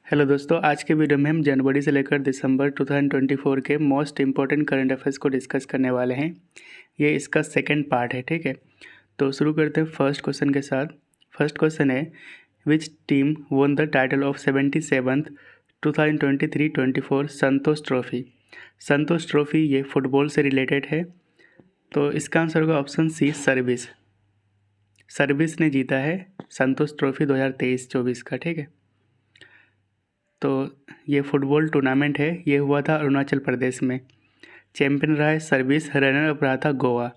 Hello दोस्तों, आज के वीडियो में हम जनवरी से लेकर दिसंबर 2024 के मोस्ट इम्पॉर्टेंट करंट अफेयर्स को डिस्कस करने वाले हैं। ये इसका सेकंड पार्ट है, ठीक है। तो शुरू करते हैं फर्स्ट क्वेश्चन के साथ। फर्स्ट क्वेश्चन है, which team won the title of 77th 2023-24 Santosh trophy. Santosh trophy ये फुटबॉल से रिलेटेड है, तो इसका आंसर होगा ऑप्शन सी, सर्विस। सर्विस ने जीता है संतोष ट्रॉफी 2023-24 का, ठीक है। तो ये फुटबॉल टूर्नामेंट है, ये हुआ था अरुणाचल प्रदेश में। चैंपियन रहा है सर्विस, रनर अप रहा था गोवा,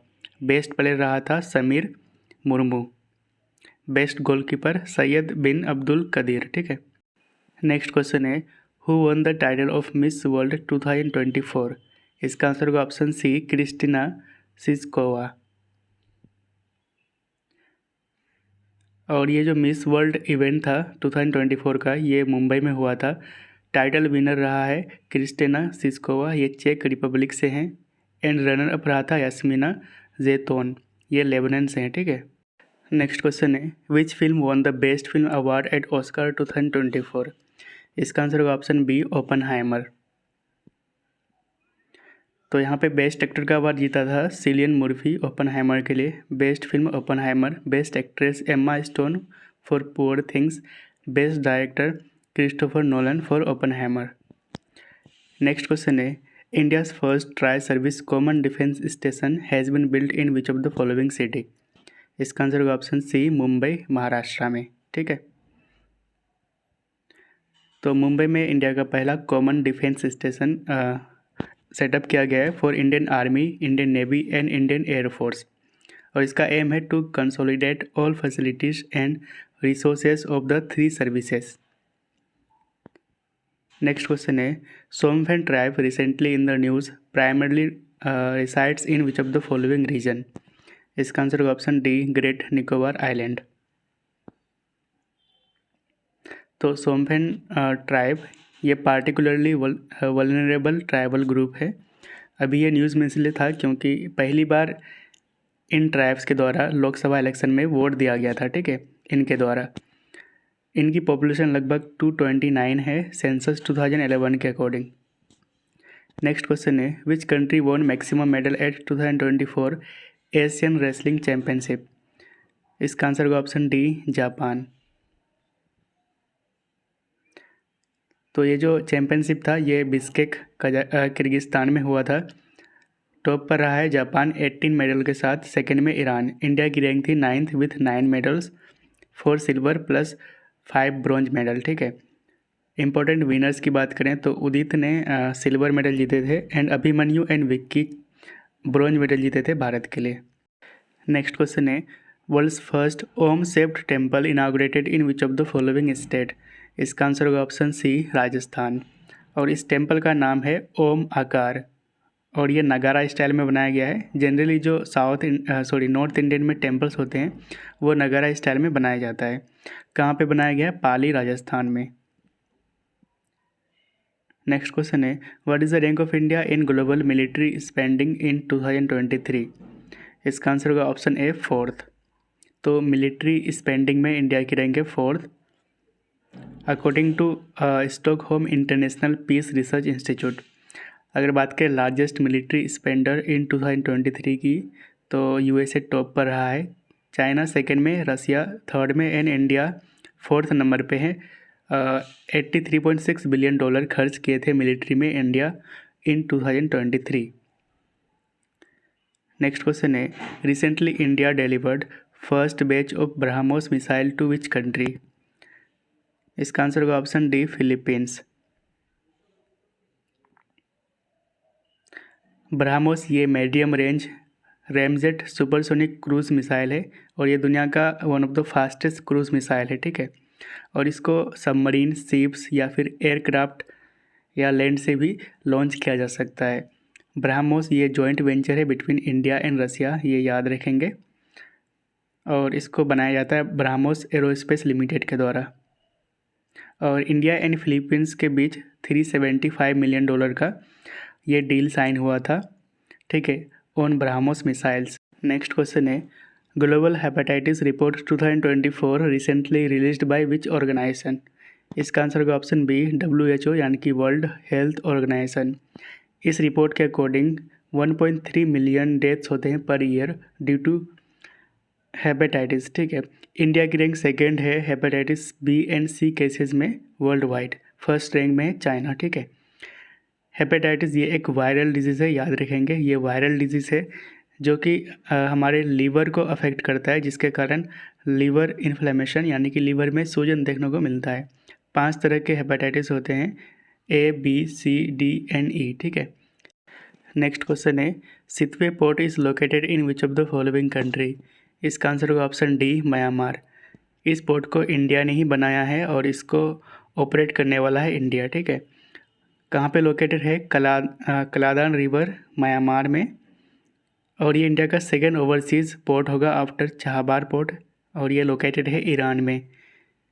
बेस्ट प्लेयर रहा था समीर मुर्मू, बेस्ट गोलकीपर सैयद बिन अब्दुल कदीर, ठीक है। नेक्स्ट क्वेश्चन है, who one the title of miss world 2024। इसका आंसर होगा ऑप्शन सी, क्रिस्टिना सिस्कोवा। और ये जो मिस वर्ल्ड इवेंट था 2024 का, ये मुंबई में हुआ था। टाइटल विनर रहा है क्रिस्टिना सिस्कोवा, ये चेक रिपब्लिक से हैं। एंड रनर अप रहा था यास्मीना जैतोन, ये लेबनान से हैं, ठीक है। नेक्स्ट क्वेश्चन है, which film von the best film award eight Oscar 2024। इसका आंसर होगा ऑप्शन बी, ओपनहाइमर। तो यहाँ पे बेस्ट एक्टर का अवार्ड जीता था सिलियन मुर्फी ओपनहाइमर के लिए। Best film Oppenheimer, best actress Emma Stone for poor things, best director Christopher Nolan for Oppenheimer. Next question है, India's first tri service common defence station has been built in which of the following city. इसका answer होगा option C, Mumbai Maharashtra में, ठीक है। तो मुंबई में India का पहला कॉमन डिफेंस स्टेशन सेटअप किया गया है for Indian army, Indian navy and Indian air force. और इसका एम है to consolidate all facilities and resources of the three services. Next question है, Shompen tribe recently in the news primarily resides in which of the following region. इसका answer होगा option D, great Nicobar island. तो Shompen tribe ये particularly vulnerable tribal group है। अभी ये news में इसलिए था क्योंकि पहली बार इन ट्राइब्स के द्वारा लोकसभा इलेक्शन में वोट दिया गया था, ठीक है, इनके द्वारा। इनकी पॉपुलेशन लगभग 229 है सेंसस 2011 के अकॉर्डिंग। नेक्स्ट क्वेश्चन है, which country won maximum medal eight 2024 Asian wrestling championship. इसका आंसर होगा ऑप्शन डी, जापान। तो ये जो चैम्पियनशिप था ये बिस्केक किर्गिस्तान में हुआ था। टॉप पर रहा है जापान 18 मेडल के साथ, सेकंड में ईरान। इंडिया की रैंक थी 9th with 9 medals, 4 silver plus 5 bronze medal, ठीक है। इंपॉर्टेंट विनर्स की बात करें तो उदित ने सिल्वर मेडल जीते थे and Abhimanyu and Vicky bronze medal जीते थे भारत के लिए। नेक्स्ट क्वेश्चन है, world's first Om shaped temple inaugurated in which of the following state. इसका आंसर होगा ऑप्शन सी, राजस्थान। और इस टेम्पल का नाम है ओम आकार, और ये नगारा स्टाइल में बनाया गया है। जनरली जो नॉर्थ इंडियन में टेम्पल्स होते हैं वो नगारा स्टाइल में बनाया जाता है। कहाँ पे बनाया गया है? पाली, राजस्थान में। नेक्स्ट क्वेश्चन है, what is the rank of India in global military spending in 2023। इसका आंसर होगा ऑप्शन ए, 4th। तो मिलिट्री स्पेंडिंग में इंडिया की रैंक है 4th according to Stockholm International Peace Research Institute. अगर बात करें लार्जेस्ट मिलिट्री स्पेंडर इन 2023 की, तो यूएसए टॉप पर रहा है, चाइना सेकंड में, रसिया थर्ड में एंड इंडिया 4th नंबर पे है। 83.6 बिलियन डॉलर खर्च किए थे मिलिट्री में इंडिया इन 2023। नेक्स्ट क्वेश्चन है, recently India delivered first batch of BrahMos missile to which country. इसका आंसर होगा ऑप्शन डी, फिलीपींस। ब्रह्मोस ये medium range ramjet supersonic cruise missile है और ये दुनिया का one of the fastest cruise missile है, ठीक है। और इसको सबमरीन, शिप्स या फिर एयरक्राफ्ट या लैंड से भी लॉन्च किया जा सकता है। ब्रह्मोस ये जॉइंट वेंचर है बिटवीन इंडिया एंड रसिया, ये याद रखेंगे। और इसको बनाया जाता है ब्रह्मोस एरोस्पेस लिमिटेड के द्वारा। और इंडिया एंड फिलीपींस के बीच $375 मिलियन का ये डील साइन हुआ था, ठीक है, on BrahMos missiles. Next question है, global hepatitis report 2024 recently released by which organization. इसका आंसर होगा ऑप्शन बी WHO यानी कि वर्ल्ड हेल्थ ऑर्गेनाइजेशन। इस रिपोर्ट के अकॉर्डिंग 1.3 मिलियन डेथ्स होते हैं per year due to hepatitis. ठीक है, इंडिया की रैंक सेकेंड है hepatitis B and C cases में वर्ल्ड वाइड। फर्स्ट रैंक में है चाइना। ठीक है, हेपेटाइटिस ये एक वायरल डिजीज़ है, याद रखेंगे। ये वायरल डिजीज़ है जो कि हमारे लीवर को अफेक्ट करता है, जिसके कारण लीवर इन्फ्लेमेशन यानी कि लीवर में सूजन देखने को मिलता है। 5 तरह के हेपेटाइटिस होते हैं, A B C D and E। ठीक है, नेक्स्ट क्वेश्चन है Sittwe port is located in which of the following country. इसका आंसर होगा ऑप्शन डी म्यांमार। इस पोर्ट को इंडिया ने ही बनाया है और इसको ऑपरेट करने वाला है इंडिया। ठीक है, कहाँ पे लोकेटेड है? कलादान रिवर म्यांमार में, और ये इंडिया का सेकेंड ओवरसीज़ पोर्ट होगा आफ्टर चाहबार पोर्ट, और ये लोकेटेड है ईरान में।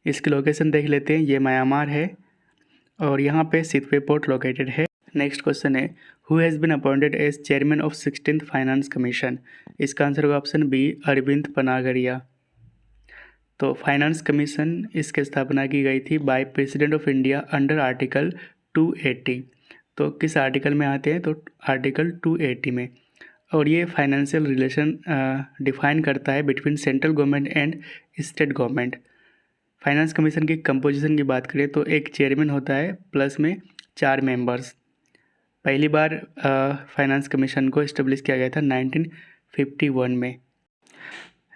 इसकी लोकेशन देख लेते हैं, ये म्यांमार है और यहाँ पे सितवे पोर्ट लोकेटेड है। नेक्स्ट क्वेश्चन है who has been appointed as chairman of 16th finance commission. इसका आंसर होगा ऑप्शन बी अरविंद पनागरिया। तो फाइनेंस कमीशन इसकी स्थापना की गई थी by President of India under article 280। तो किस आर्टिकल में आते हैं? तो आर्टिकल 280 में। और ये फाइनेंशियल रिलेशन डिफाइन करता है between central government and state government. Finance commission की कंपोजिशन की बात करें तो एक चेयरमैन होता है प्लस में 4 मेंबर्स। पहली बार फाइनेंस कमीशन को इस्टेब्लिश किया गया था 1951 में।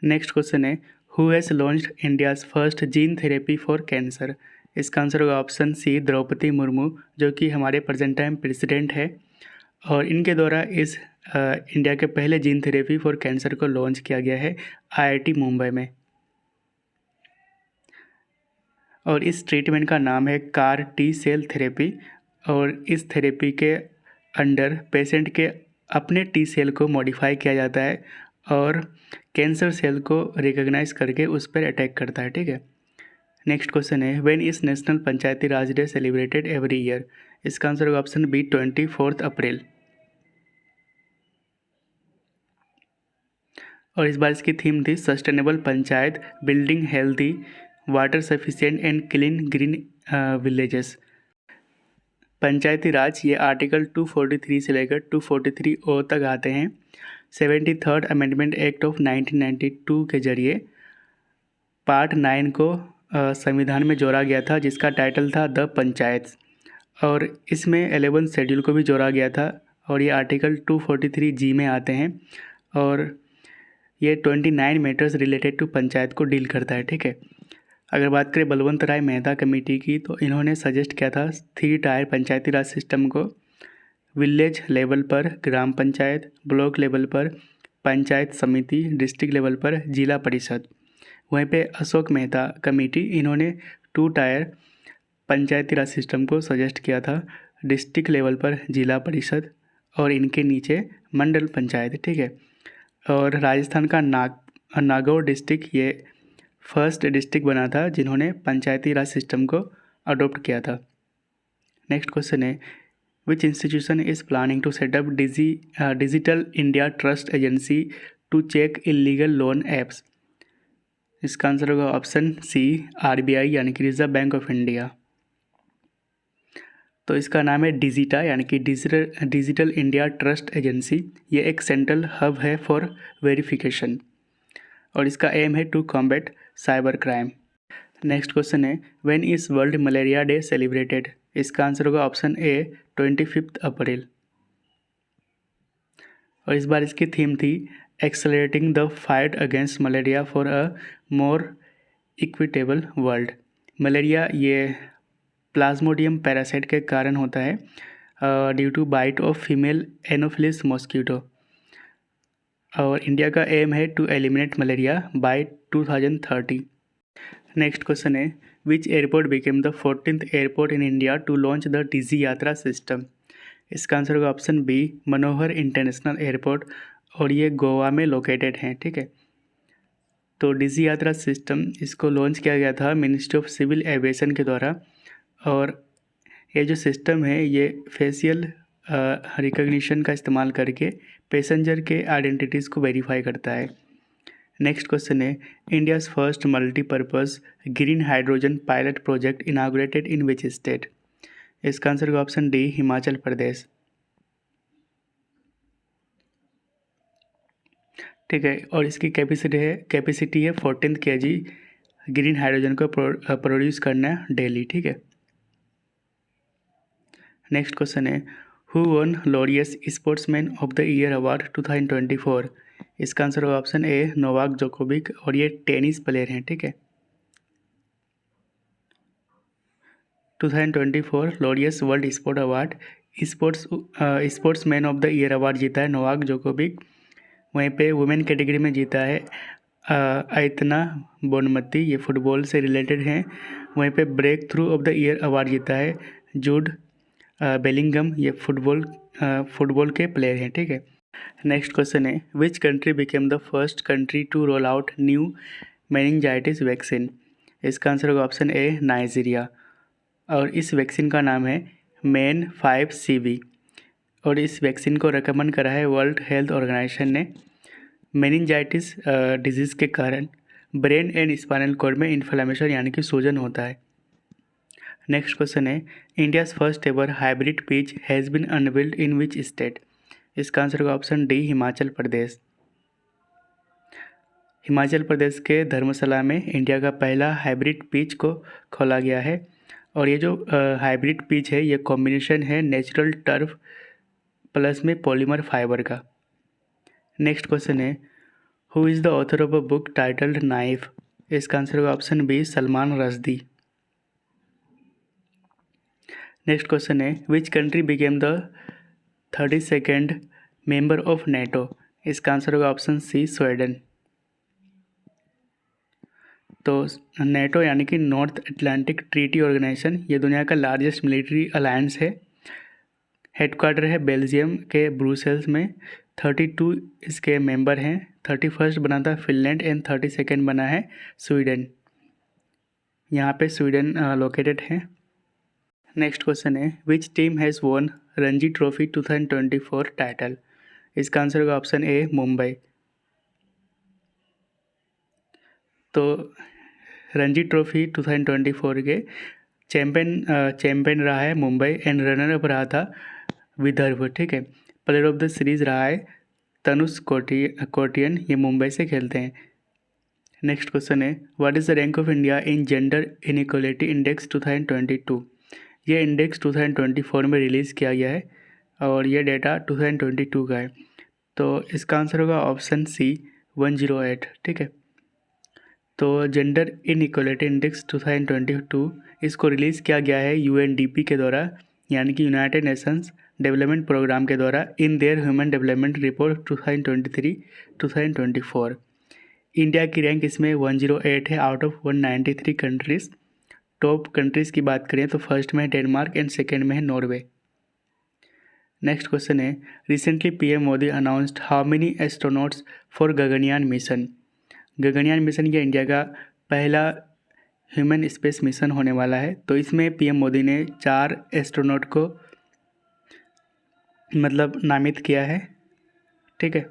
नेक्स्ट क्वेश्चन है who has launched India's first gene therapy for cancer. इसका आंसर होगा ऑप्शन सी द्रौपदी मुर्मू, जो कि हमारे प्रेजेंट टाइम प्रेसिडेंट है, और इनके द्वारा इस इंडिया के पहले जीन थेरेपी फॉर कैंसर को लॉन्च किया गया है IIT मुंबई में। और इस ट्रीटमेंट का नाम है CAR T सेल थेरेपी, और इस थेरेपी के अंडर पेशेंट के अपने T सेल को मॉडिफाई किया जाता है और कैंसर सेल को रिकॉग्नाइज करके उस पर अटैक करता है। ठीक है, नेक्स्ट क्वेश्चन है when is national panchayati raj day celebrated every year. इसका आंसर होगा ऑप्शन बी 24 अप्रैल। और इस बार इसकी थीम थी sustainable panchayat building healthy water sufficient and clean green villages. Panchayati raj ये आर्टिकल 243 से लेकर 243O तक आते हैं। 73rd अमेंडमेंट एक्ट ऑफ 1992 के जरिए पार्ट 9 को संविधान में जोड़ा गया था, जिसका टाइटल था द पंचायत, और इसमें 11 शेड्यूल को भी जोड़ा गया था, और ये आर्टिकल 243G में आते हैं, और ये 29 मैटर्स रिलेटेड टू पंचायत को डील करता है। ठीक है, अगर बात करें बलवंत राय मेहता कमेटी की, तो इन्होंने सजेस्ट किया था 3 टायर पंचायती राज सिस्टम को, विलेज लेवल पर ग्राम पंचायत, ब्लॉक लेवल पर पंचायत समिति, डिस्ट्रिक्ट लेवल पर जिला परिषद। वहीं पे अशोक मेहता कमेटी इन्होंने 2 टायर पंचायती राज सिस्टम को सजेस्ट किया था, डिस्ट्रिक्ट लेवल पर जिला परिषद और इनके नीचे मंडल पंचायत। ठीक है, और राजस्थान का नागौर डिस्ट्रिक्ट ये फर्स्ट डिस्ट्रिक्ट बना था जिन्होंने पंचायती राज सिस्टम को अडोप्ट किया था। नेक्स्ट क्वेश्चन है which institution is planning to set up digital India trust agency to check illegal loan apps. इसका आंसर होगा ऑप्शन सी RBI यानी कि रिजर्व बैंक ऑफ इंडिया। तो इसका नाम है डिजिटा यानी कि डिजिटल इंडिया ट्रस्ट एजेंसी। ये एक सेंट्रल हब है फॉर वेरिफिकेशन, और इसका एम है to combat cyber crime. Next question है when is world malaria day celebrated. इसका आंसर होगा ऑप्शन ए 25 अप्रैल। और इस बार इसकी थीम थी accelerating the fight against malaria for a more equitable world. Malaria ये प्लाज्मोडियम पैरासाइट के कारण होता है due to bite of female anopheles mosquito, और इंडिया का एम है to eliminate malaria by 2030। Next question है which airport became the 14th airport in India to launch the Digi Yatra system. इसका आंसर होगा option B Manohar international airport, और ये गोवा में located हैं। ठीक है, तो डिजी यात्रा सिस्टम इसको लॉन्च किया गया था मिनिस्ट्री ऑफ सिविल एविएशन के द्वारा, और ये जो सिस्टम है ये फेशियल रिकग्निशन का इस्तेमाल करके पैसेंजर के आइडेंटिटीज़ को वेरीफाई करता है। नेक्स्ट क्वेश्चन है India's first multipurpose green hydrogen pilot project inaugurated in which state. इसका आंसर होगा ऑप्शन डी, हिमाचल प्रदेश। ठीक है, और इसकी कैपेसिटी है 14 kg ग्रीन हाइड्रोजन को प्रोड्यूस करना डेली। ठीक है, नेक्स्ट क्वेश्चन है who one Laureus sportsman of the year award 2024। इसका आंसर होगा ऑप्शन ए, नोवाक जोकोविक, और ये टेनिस प्लेयर हैं। ठीक है, 2024 Laureus world sport award sportsman of the year award जीता है नोवाक जोकोविक। वहीं पे वुमेन कैटेगरी में जीता है आयतना बोनमती, ये फुटबॉल से रिलेटेड हैं। वहीं पे break through of the year award जीता है जूड बेलिंगम, ये फुटबॉल के प्लेयर हैं। ठीक है, नेक्स्ट क्वेश्चन है which country became the first country to roll out new meningitis vaccine. इसका आंसर होगा ऑप्शन ए, नाइजीरिया, और इस वैक्सीन का नाम है मेन 5CV, और इस वैक्सीन को रिकमेंड करा है वर्ल्ड हेल्थ ऑर्गेनाइजेशन ने। मेनिंजाइटिस डिजीज़ के कारण ब्रेन एंड स्पाइनल कॉर्ड में इन्फ्लेमेशन यानी कि सूजन होता है। नेक्स्ट क्वेश्चन है India's first ever hybrid pitch has been unveiled in which state. इसका आंसर होगा ऑप्शन डी, हिमाचल प्रदेश। हिमाचल प्रदेश के धर्मशाला में इंडिया का पहला हाइब्रिड पिच को खोला गया है, और ये जो हाइब्रिड पिच है ये कॉम्बिनेशन है नेचुरल टर्फ प्लस में पॉलीमर फाइबर का। नेक्स्ट क्वेश्चन है who is the author of a book titled knife. इसका आंसर होगा option B, Salman Rushdie. Next question है which country became the 32nd member of NATO. इसका आंसर होगा option C, Sweden. तो NATO यानी कि नॉर्थ अटलांटिक ट्रीटी ऑर्गेनाइजेशन, ये दुनिया का लार्जेस्ट मिलिट्री अलायंस है। हेडक्वार्टर है बेल्जियम के ब्रुसेल्स में। 32 इसके मेंबर हैं। 31st बना था फिनलैंड एंड 32nd बना है स्वीडन। यहाँ पे स्वीडन लोकेटेड है। नेक्स्ट क्वेश्चन है which team has won Ranji trophy 2024 title. इसका आंसर होगा ऑप्शन ए, मुंबई। तो रणजी ट्रॉफी 2024 के चैम्पियन रहा है मुंबई, एंड रनर अप रहा था विदर्भ। ठीक है, प्लेयर ऑफ द सीरीज़ रहा है तनुष कोटियन, ये मुंबई से खेलते हैं। नेक्स्ट क्वेश्चन है what is the rank of India in gender inequality index 2022। ये इंडेक्स 2024 में रिलीज़ किया गया है, और ये डेटा 2022 का है। तो इसका आंसर होगा ऑप्शन सी, 108। ठीक है, तो जेंडर इनइक्वालिटी इंडेक्स 2022 इसको रिलीज़ किया गया है UNDP के द्वारा, यानी कि यूनाइटेड नेशंस डेवलपमेंट प्रोग्राम के द्वारा, in their human development report 2023-2024। India की रैंक इसमें 108 है out of 193 countries. Top countries की बात करें तो फर्स्ट में है डेनमार्क एंड सेकेंड में है नॉर्वे। नेक्स्ट क्वेश्चन है recently PM Modi announced how many astronauts for Gaganyaan mission. Gaganyaan mission ये इंडिया का पहला ह्यूमन स्पेस मिशन होने वाला है। तो इसमें PM मोदी ने 4 एस्ट्रोनॉट को नामित किया है। ठीक है,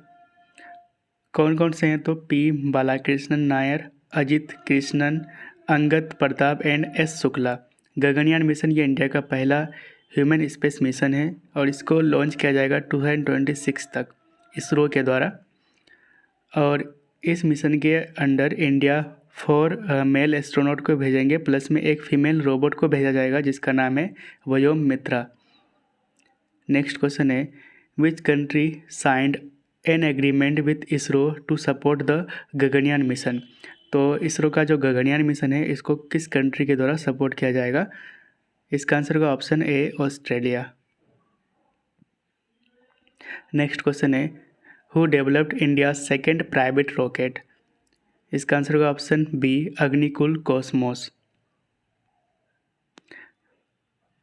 कौन कौन से हैं तो P Balakrishnan Nair, Ajit Krishnan, Angad Pratap and S Shukla. Gaganyaan mission ये इंडिया का पहला ह्यूमन स्पेस मिशन है, और इसको लॉन्च किया जाएगा 2026 तक इसरो के द्वारा। और इस मिशन के अंडर इंडिया 4 मेल एस्ट्रोनॉट को भेजेंगे, प्लस में एक फीमेल रोबोट को भेजा जाएगा जिसका नाम है व्योम मित्रा। नेक्स्ट क्वेश्चन है which country signed an agreement with ISRO to support the Gaganyaan mission. तो इसरो का जो गगनयान मिशन है इसको किस कंट्री के द्वारा सपोर्ट किया जाएगा। इसका आंसर होगा option A, Australia. Next question है who developed India second private rocket. इसका आंसर होगा ऑप्शन बी, अग्निकुल कॉस्मोस।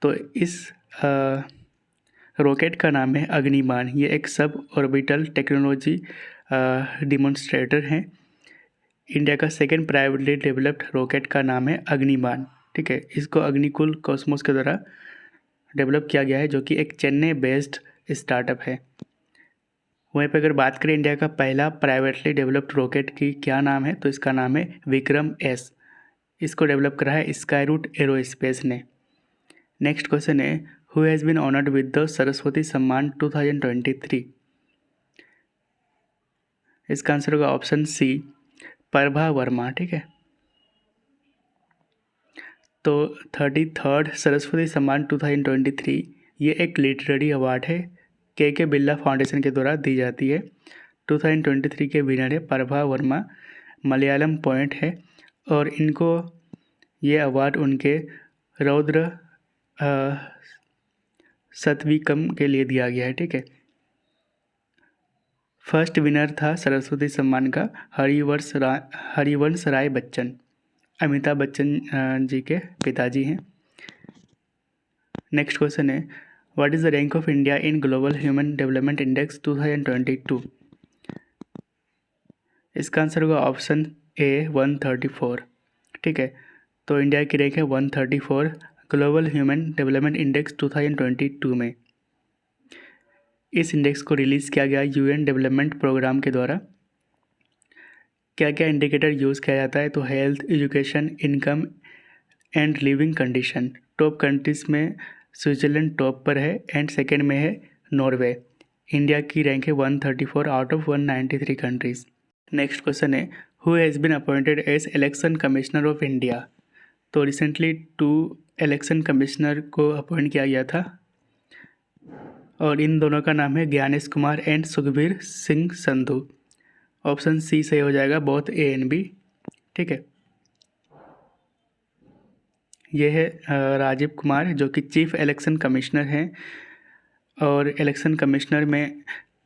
तो इस रॉकेट का नाम है अग्निबाण। ये एक सब ऑर्बिटल टेक्नोलॉजी डिमॉन्स्ट्रेटर हैं। इंडिया का सेकेंड प्राइवेटली डेवलप्ड रॉकेट का नाम है अग्निबाण। ठीक है, इसको अग्निकुल कॉस्मोस के द्वारा डेवलप किया गया है, जो कि एक चेन्नई बेस्ड स्टार्टअप है। वहीं पर अगर बात करें इंडिया का पहला प्राइवेटली डेवलप्ड रॉकेट की क्या नाम है, तो इसका नाम है विक्रम एस। इसको डेवलप करा है स्काई रूट एरोस्पेस ने। नेक्स्ट क्वेश्चन है, who has been honoured with the Saraswati Samman 2023? इसका आंसर होगा ऑप्शन सी, प्रभा वर्मा। ठीक है, तो 33rd सरस्वती सम्मान 2023 ये एक लिटरेरी अवार्ड है, के बिरला फाउंडेशन के द्वारा दी जाती है। 2023 के विनर है प्रभा वर्मा, मलयालम पोएट है, और इनको ये अवार्ड उनके रौद्र सतविकम के लिए दिया गया है। ठीक है, फर्स्ट विनर था सरस्वती सम्मान का हरिवंश राय बच्चन, अमिताभ बच्चन जी के पिताजी हैं। नेक्स्ट क्वेश्चन है, what is the rank of India in global human development index 2022? इसका आंसर होगा ऑप्शन ए 134। ठीक है, तो इंडिया की रैंक है 134 ग्लोबल ह्यूमन डेवलपमेंट इंडेक्स 2022 में। इस इंडेक्स को रिलीज़ किया गया यूएन डेवलपमेंट प्रोग्राम के द्वारा। क्या क्या इंडिकेटर यूज़ किया जाता है, तो health, education, income and living condition. Top countries में स्विट्ज़रलैंड टॉप पर है एंड सेकेंड में है नॉर्वे। इंडिया की रैंक है 134 out of 193 countries. Next question है, who has been appointed as election commissioner of India? तो रिसेंटली 2 इलेक्शन कमिश्नर को अपॉइंट किया गया था, और इन दोनों का नाम है Gyanesh Kumar and Sukhbir Singh Sandhu. Option C सही हो जाएगा, बोथ ए एंड बी। ठीक है, ये है राजीव कुमार जो कि चीफ इलेक्शन कमिश्नर हैं, और इलेक्शन कमिश्नर में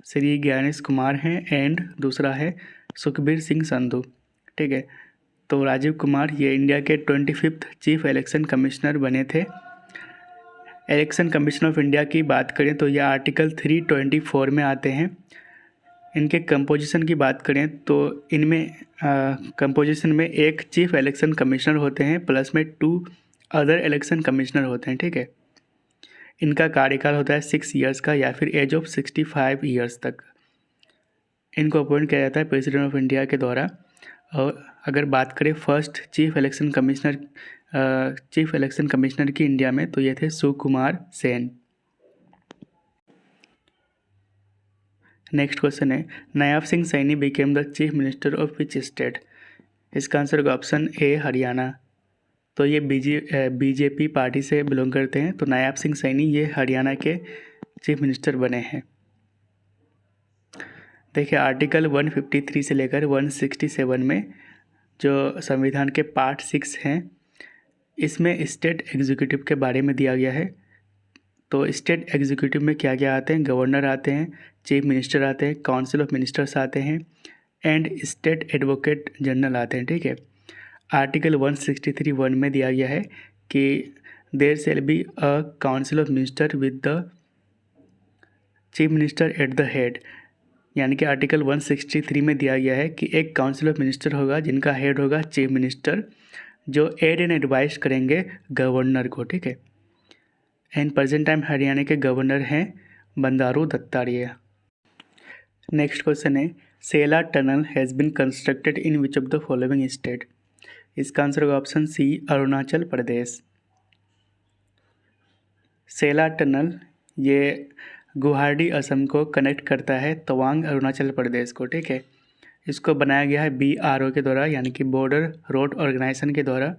श्री ज्ञानेश कुमार हैं एंड दूसरा है सुखबीर सिंह संधू। ठीक है, तो राजीव कुमार ये इंडिया के 25th चीफ इलेक्शन कमिश्नर बने थे। इलेक्शन कमीशन ऑफ इंडिया की बात करें तो ये आर्टिकल 324 में आते हैं। इनके कंपोजिशन की बात करें तो इनमें कंपोजिशन में एक चीफ इलेक्शन कमिश्नर होते हैं प्लस में 2 अदर इलेक्शन कमिश्नर होते हैं। ठीक है, इनका कार्यकाल होता है 6 ईयर्स का या फिर एज ऑफ 65 ईयर्स तक। इनको अपॉइंट किया जाता है प्रेसिडेंट ऑफ इंडिया के द्वारा। और अगर बात करें फर्स्ट चीफ इलेक्शन कमिश्नर की इंडिया में, तो ये थे सुकुमार सेन। नेक्स्ट क्वेश्चन है, Nayab Singh Saini became the chief minister of which state? इसका आंसर होगा ऑप्शन ए हरियाणा। तो ये बीजेपी पार्टी से बिलोंग करते हैं, तो नायाब सिंह सैनी ये हरियाणा के चीफ मिनिस्टर बने हैं। देखिए आर्टिकल 153 से लेकर 167 में जो संविधान के पार्ट 6 हैं, इसमें स्टेट एग्जीक्यूटिव के बारे में दिया गया है। तो स्टेट एग्जीक्यूटिव में क्या क्या आते हैं, गवर्नर आते हैं, चीफ मिनिस्टर आते हैं, काउंसिल ऑफ मिनिस्टर्स आते हैं एंड स्टेट एडवोकेट जनरल आते हैं। ठीक है, आर्टिकल 163(1) में दिया गया है कि there shall be a council of minister with the chief minister at the head. यानी कि आर्टिकल 163 में दिया गया है कि एक काउंसिल ऑफ मिनिस्टर होगा जिनका हेड होगा चीफ मिनिस्टर, जो एड एंड एडवाइस करेंगे गवर्नर को। ठीक है, एंड प्रेजेंट टाइम हरियाणा के गवर्नर हैं बंडारू दत्तात्रेय। नेक्स्ट क्वेश्चन है, Sela tunnel has been constructed in which of the following state? इसका आंसर होगा option C Arunachal Pradesh. Sela tunnel ये गुवाहाटी असम को कनेक्ट करता है तवांग अरुणाचल प्रदेश को। ठीक है, इसको बनाया गया है BRO के द्वारा यानी कि बॉर्डर रोड ऑर्गेनाइजेशन के द्वारा,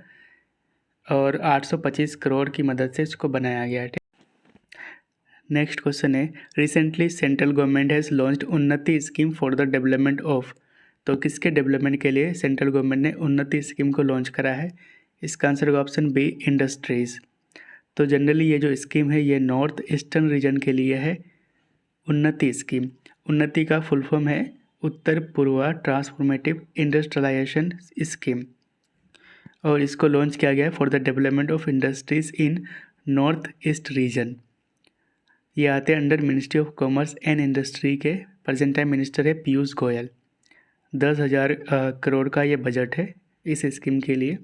और 825 करोड़ की मदद से इसको बनाया गया है। नेक्स्ट क्वेश्चन है, recently central government has launched Unnati scheme for the development of? तो किसके डेवलपमेंट के लिए सेंट्रल गवर्नमेंट ने उन्नति स्कीम को लॉन्च करा है? इसका आंसर होगा ऑप्शन बी इंडस्ट्रीज़। तो जनरली ये जो स्कीम है ये नॉर्थ ईस्टर्न रीजन के लिए है। उन्नति स्कीम, उन्नति का फुल फॉर्म है उत्तर पूर्वा ट्रांसफॉर्मेटिव इंडस्ट्रियलाइजेशन स्कीम, और इसको लॉन्च किया गया है for the development of industries in north east region. ये आते हैं under ministry of commerce and industry के। प्रेजेंट टाइम मिनिस्टर है पीयूष गोयल। 10,000 करोड़ का ये बजट है इस स्कीम के लिए।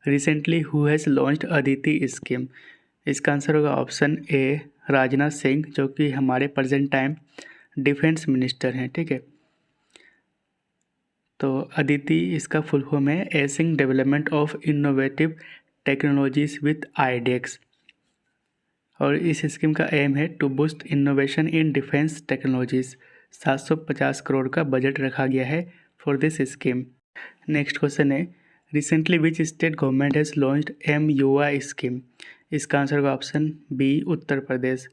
Recently who has launched Aditi scheme? इसका आंसर होगा ऑप्शन ए राजनाथ सिंह, जो कि हमारे प्रेजेंट टाइम डिफेंस मिनिस्टर हैं, ठीक है। तो अदिति इसका फुल फॉर्म है acing development of innovative technologies with iDEX. और इस स्कीम का एम है to boost innovation in defence technologies. 750 crore का बजट रखा गया है for this scheme. Next question है recently which state government has launched M Yuva scheme. इसका आंसर होगा ऑप्शन बी उत्तर प्रदेश।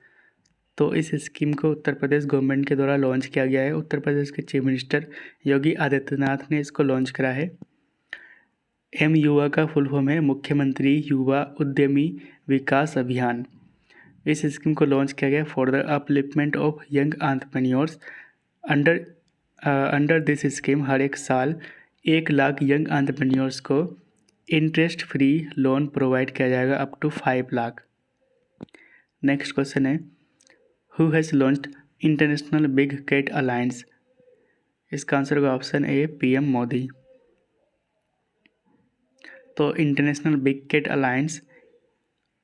तो इस स्कीम को उत्तर प्रदेश गवर्नमेंट के द्वारा लॉन्च किया गया है। उत्तर प्रदेश के चीफ मिनिस्टर योगी आदित्यनाथ ने इसको लॉन्च करा है। एम युवा का फुल फॉर्म है मुख्यमंत्री युवा उद्यमी विकास अभियान। इस स्कीम को लॉन्च किया गया for the upliftment of young entrepreneurs. Under this scheme हर एक साल 1 लाख यंग एंटरप्रेन्योर्स को इंटरेस्ट फ्री लोन प्रोवाइड किया जाएगा up to 5 lakh. Next question है who has launched international big cat alliance. इसका आंसर होगा ऑप्शन ए पीएम मोदी। तो international big cat alliance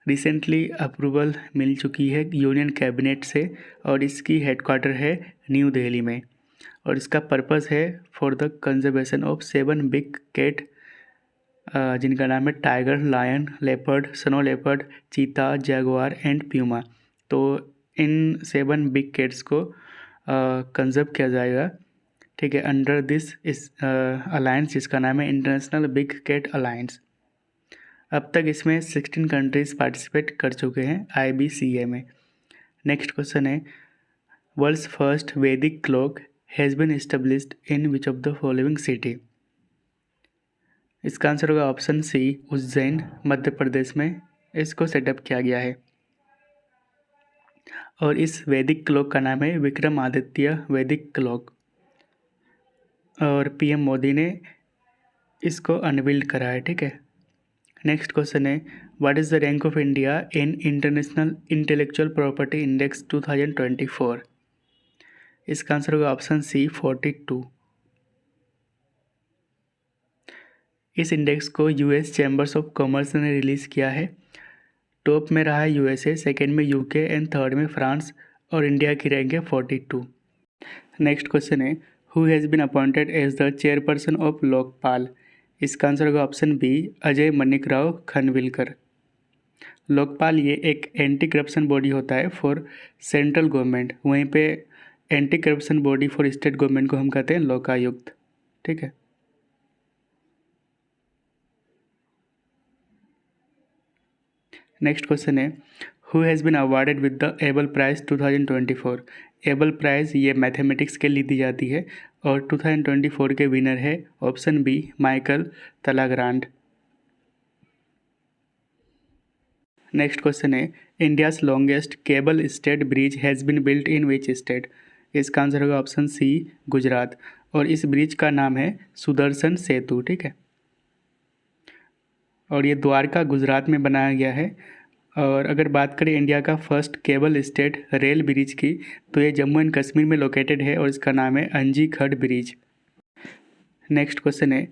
recently approval मिल चुकी है यूनियन कैबिनेट से और इसकी हेडक्वार्टर है न्यू दिल्ली में। और इसका पर्पस है for the conservation of 7 big cat जिनका नाम है tiger, lion, leopard, snow leopard, cheetah, jaguar and puma. तो इन 7 बिग कैट्स को कंजर्व किया जाएगा, ठीक है, अंडर दिस इस अलायंस जिसका नाम है इंटरनेशनल बिग कैट अलायंस। अब तक इसमें 16 कंट्रीज़ पार्टिसिपेट कर चुके हैं IBCA में। नेक्स्ट क्वेश्चन है world's first Vedic clock has been established in which of the following city. इसका आंसर होगा ऑप्शन सी उज्जैन, मध्य प्रदेश में इसको सेटअप किया गया है। और इस वैदिक क्लॉक का नाम है विक्रमादित्य वैदिक क्लॉक। और PM मोदी ने इसको अनवील्ड करा है, ठीक है। नेक्स्ट क्वेश्चन है what is the rank of India in international intellectual property index 2024। इसका आंसर होगा ऑप्शन सी 42। इस इंडेक्स को US चैम्बर्स ऑफ कॉमर्स ने रिलीज़ किया है। टॉप में रहा है USA, सेकेंड में UK एंड थर्ड में फ्रांस और इंडिया की रैंक है 42। नेक्स्ट क्वेश्चन है who has been appointed as the chairperson of Lokpal. इसका आंसर होगा ऑप्शन बी अजय मनिकराव खनविलकर। लोकपाल ये एक एंटी करप्शन बॉडी होता है फॉर सेंट्रल गवर्नमेंट, वहीं पे anti corruption body for state government को हम कहते हैं लोकायुक्त, ठीक है। नेक्स्ट क्वेश्चन है who has been awarded with the Abel Prize 2024। Abel Prize ये मैथमेटिक्स के लिए दी जाती है और 2024 के विनर है option B Michel Talagrand. Next question है India's longest cable stayed bridge has been built in which state. इसका आंसर होगा ऑप्शन सी गुजरात। और इस ब्रिज का नाम है सुदर्शन सेतु, ठीक है। और ये द्वारका गुजरात में बनाया गया है। और अगर बात करें इंडिया का first cable stayed rail bridge की तो ये जम्मू एंड कश्मीर में लोकेटेड है और इसका नाम है अंजी खड़ ब्रिज। नेक्स्ट क्वेश्चन है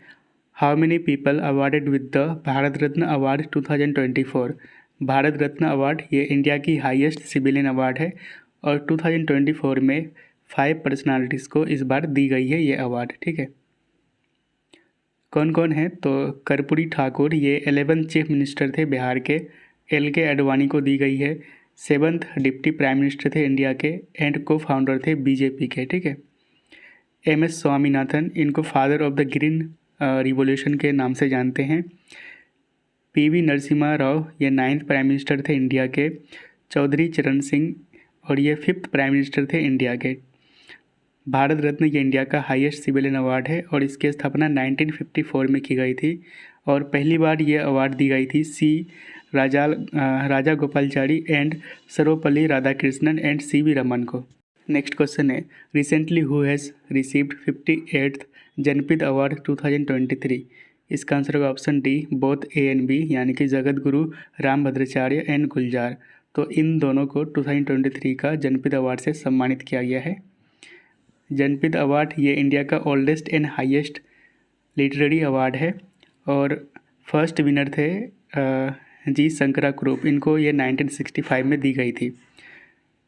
how many people awarded with the Bharat Ratna award 2024। Bharat Ratna award ये इंडिया की हाईएस्ट सिविलियन अवार्ड है और 2024 में 5 पर्सनालिटीज़ को इस बार दी गई है ये अवार्ड, ठीक है। कौन कौन है तो कर्पूरी ठाकुर ये 11th चीफ मिनिस्टर थे बिहार के। LK आडवाणी को दी गई है। 7th डिप्टी प्राइम मिनिस्टर थे इंडिया के एंड को फाउंडर थे BJP के, ठीक है। MS स्वामीनाथन इनको father of the green revolution के नाम से जानते हैं। PV नरसिम्हा राव ये 9th प्राइम मिनिस्टर थे इंडिया के। चौधरी चरण सिंह और ये 5th प्राइम मिनिस्टर थे इंडिया के। भारत रत्न ये इंडिया का हाईएस्ट सिविलियन अवार्ड है और इसकी स्थापना 1954 में की गई थी और पहली बार ये अवार्ड दी गई थी Raja Gopalachari and Sarvepalli Radhakrishnan and CV Raman को। नेक्स्ट क्वेश्चन है recently who has received 58th Jnanpith award 2023। इसका आंसर होगा option D both A and B यानी कि जगत गुरु रामभद्राचार्य एंड गुलजार। तो इन दोनों को 2023 का जनपद अवार्ड से सम्मानित किया गया है। जनपद अवार्ड ये इंडिया का oldest and highest literary award है और फर्स्ट विनर थे G शंकरा ग्रुप, इनको ये 1965 में दी गई थी।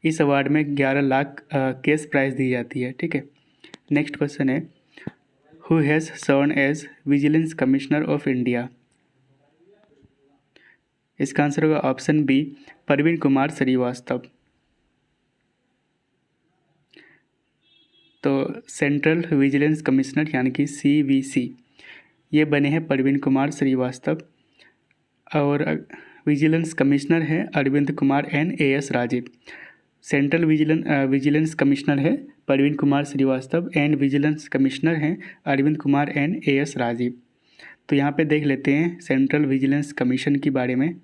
इस अवार्ड में 11 लाख कैश प्राइज दी जाती है, ठीक है। नेक्स्ट क्वेश्चन है, who has served as vigilance commissioner of India. इसका आंसर होगा ऑप्शन बी, प्रवीण कुमार श्रीवास्तव। तो सेंट्रल विजिलेंस कमिश्नर यानी कि CVC ये बने हैं प्रवीण कुमार श्रीवास्तव, और विजिलेंस कमिश्नर हैं Arvind Kumar NAS Rajeev. Central vigilance commissioner है Praveen Kumar Srivastava and vigilance commissioner हैं अरविंद कुमार NAS राजीव। तो यहाँ पे देख लेते हैं सेंट्रल विजिलेंस कमीशन के बारे में।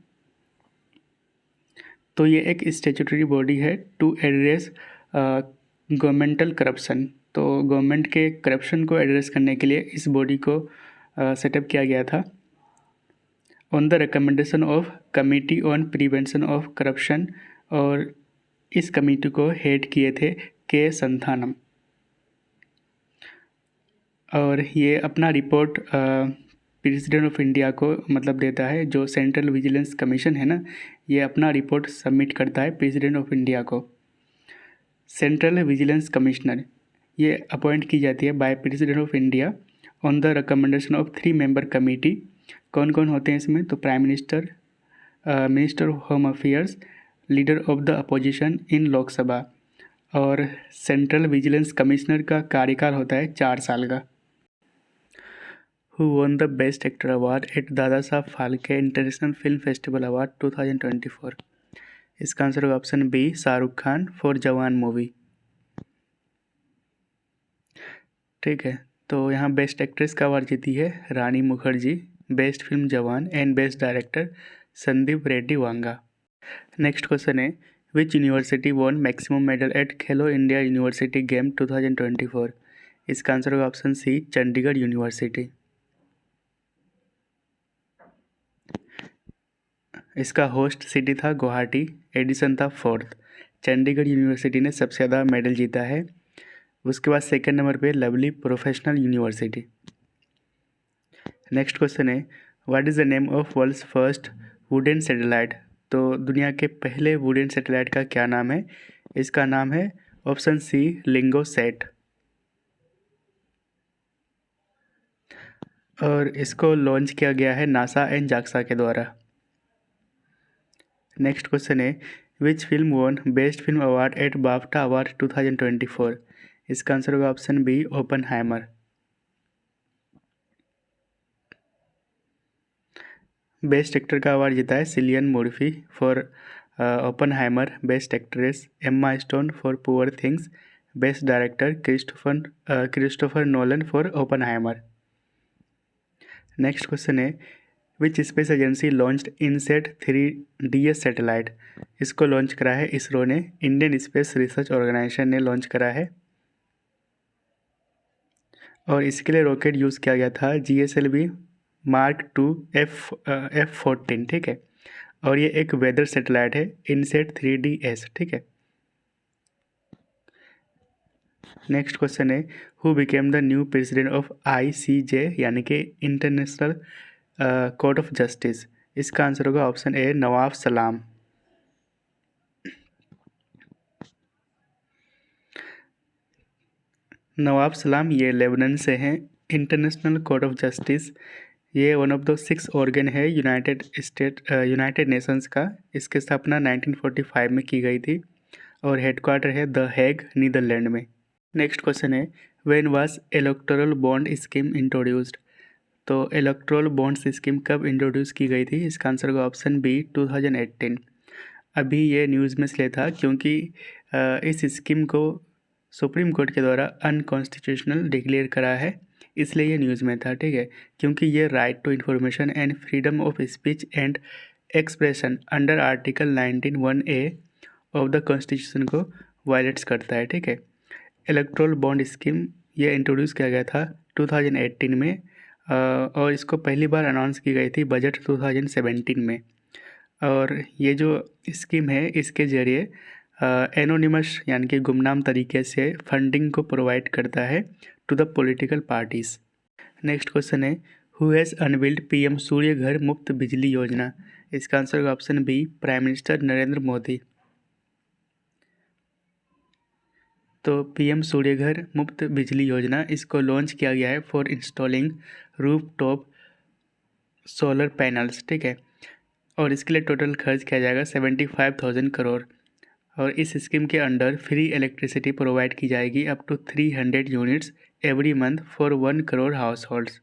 तो ये एक स्टैट्यूटरी बॉडी है टू एड्रेस गवर्नमेंटल करप्शन। तो गवर्नमेंट के करप्शन को एड्रेस करने के लिए इस बॉडी को सेटअप किया गया था on the recommendation of committee on prevention of corruption, और इस कमेटी को हेड किए थे के संथानम। और ये अपना रिपोर्ट प्रेसिडेंट ऑफ इंडिया को मतलब देता है। जो सेंट्रल विजिलेंस कमीशन है ना, ये अपना रिपोर्ट सबमिट करता है प्रेसिडेंट ऑफ इंडिया को। सेंट्रल विजिलेंस कमिश्नर ये अपॉइंट की जाती है bye President of India on the recommendation of 3 member committee. कौन कौन होते हैं इसमें? तो prime minister, minister of home affairs, leader of the opposition in Lok Sabha. और सेंट्रल विजिलेंस कमिश्नर का कार्यकाल होता है 4 साल का। Who won the best actor award at Dadasaheb Phalke international film festival award 2024? इसका आंसर होगा option B, Shahrukh Khan for Jawan movie. ठीक है, तो यहाँ बेस्ट एक्ट्रेस का अवार्ड जीती है Rani Mukherjee, best film Jawan and best director Sandeep Reddy Vanga. Next question है, which university won maximum medal at Khelo India university game 2024? इसका आंसर होगा ऑप्शन सी, चंडीगढ़ यूनिवर्सिटी। इसका होस्ट सिटी था गुवाहाटी, एडिशन था 4th। चंडीगढ़ यूनिवर्सिटी ने सबसे ज़्यादा मेडल जीता है। उसके बाद सेकंड नंबर पे lovely professional university. Next question है, what is the name of world's first wooden satellite? तो दुनिया के पहले वुडन सैटेलाइट का क्या नाम है? इसका नाम है ऑप्शन सी, लिंगोसैट। और इसको लॉन्च किया गया है नासा एंड जाक्सा के द्वारा। नेक्स्ट क्वेश्चन है, which film won best film award at BAFTA award 2024? इसका आंसर होगा option B, Oppenheimer. Best actor का अवार्ड जीता है Cillian Murphy for Oppenheimer, best actress Emma Stone for poor things, best director Christopher Nolan for Oppenheimer. Next question है, which space agency launched INSAT 3DS satellite? इसको launch करा है इसरो ने, Indian space research organization ने launch करा है। और इसके लिए रॉकेट यूज़ किया गया था GSLV Mark II F14, ठीक है। और ये एक वेदर सैटेलाइट है, इनसेट 3DS, ठीक है। नेक्स्ट क्वेश्चन है, who became the new president of ICJ यानी कि इंटरनेशनल कोर्ट ऑफ जस्टिस? इसका आंसर होगा ऑप्शन ए, नवाब सलाम। नवाब सलाम ये लेबनान से हैं। इंटरनेशनल कोर्ट ऑफ जस्टिस ये वन ऑफ द 6 ऑर्गन है यूनाइटेड नेशंस का। इसकी स्थापना 1945 में की गई थी और हेडक्वार्टर है द हेग, नीदरलैंड में। नेक्स्ट क्वेश्चन है, when was electoral bond scheme introduced? तो इलेक्ट्रोल बॉन्ड्स स्कीम कब इंट्रोड्यूस की गई थी? इसका आंसर होगा ऑप्शन बी, 2018। अभी ये न्यूज़ में इसलिए था क्योंकि इस स्कीम को सुप्रीम कोर्ट के द्वारा अनकॉन्स्टिट्यूशनल डिक्लेयर करा है, इसलिए ये न्यूज़ में था, ठीक है। क्योंकि ये right to information and freedom of speech and expression under article 19(1)(a) of the constitution को वायलेट्स करता है, ठीक है। इलेक्ट्रोल बॉन्ड स्कीम ये इंट्रोड्यूस किया गया था 2018 में, और इसको पहली बार अनाउंस की गई थी बजट 2017 में। और ये जो स्कीम है इसके ज़रिए एनोनिमस यानी कि गुमनाम तरीके से फंडिंग को प्रोवाइड करता है to the political parties. Next question है, who has unveiled PM Surya Ghar Muft Bijli Yojana? इसका आंसर होगा option B, prime minister Narendra Modi. तो पीएम सूर्यघर मुफ्त बिजली योजना, इसको लॉन्च किया गया है for installing roof top solar panels, ठीक है। और इसके लिए टोटल खर्च किया जाएगा 75,000 करोड़। और इस स्कीम के अंडर फ्री इलेक्ट्रिसिटी प्रोवाइड की जाएगी up to 300 units every month for 1 crore households.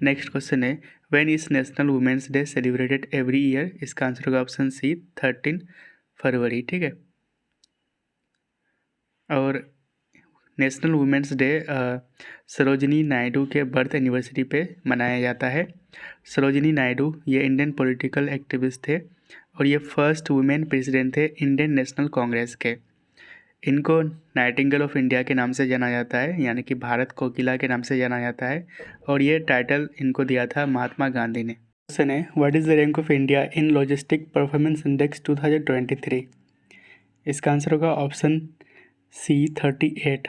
Next question है when is national women's day celebrated every year. इसका आंसर होगा ऑप्शन सी 13 फरवरी, ठीक है। और national women's day Sarojini Naidu के बर्थ एनिवर्सरी पे मनाया जाता है। सरोजिनी नायडू ये इंडियन पॉलिटिकल एक्टिविस्ट थे और ये फर्स्ट वुमेन प्रेसिडेंट थे इंडियन नेशनल कांग्रेस के। इनको नाइटिंगेल ऑफ इंडिया के नाम से जाना जाता है, यानी कि भारत कोकिला के नाम से जाना जाता है, और ये टाइटल इनको दिया था महात्मा गांधी ने। क्वेश्चन है what is the rank of India in logistic performance index 2023। इसका आंसर होगा ऑप्शन सी 38।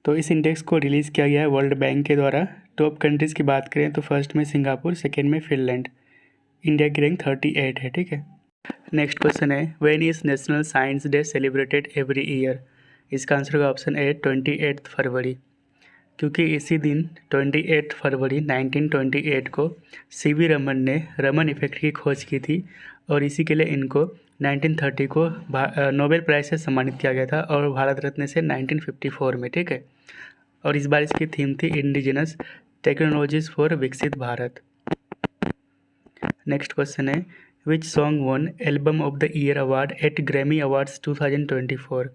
तो इस इंडेक्स को रिलीज़ किया गया है वर्ल्ड बैंक के द्वारा। टॉप कंट्रीज़ की बात करें तो फर्स्ट में सिंगापुर, सेकेंड में फिनलैंड। इंडिया की रैंक 38 है, ठीक है। नेक्स्ट क्वेश्चन है when is national science day celebrated every year. इसका आंसर होगा ऑप्शन ए 28 फरवरी, क्योंकि इसी दिन 28 फरवरी 1928 को सीवी रमन ने रमन इफेक्ट की खोज की थी और इसी के लिए इनको 1930 को नोबेल प्राइज़ से सम्मानित किया गया था और भारत रत्न से 1954 में, ठीक है। और इस बार इसकी थीम थी इंडिजिनस टेक्नोलॉजीज फॉर विकसित भारत। नेक्स्ट क्वेश्चन है which song won album of the year award at Grammy awards 2024।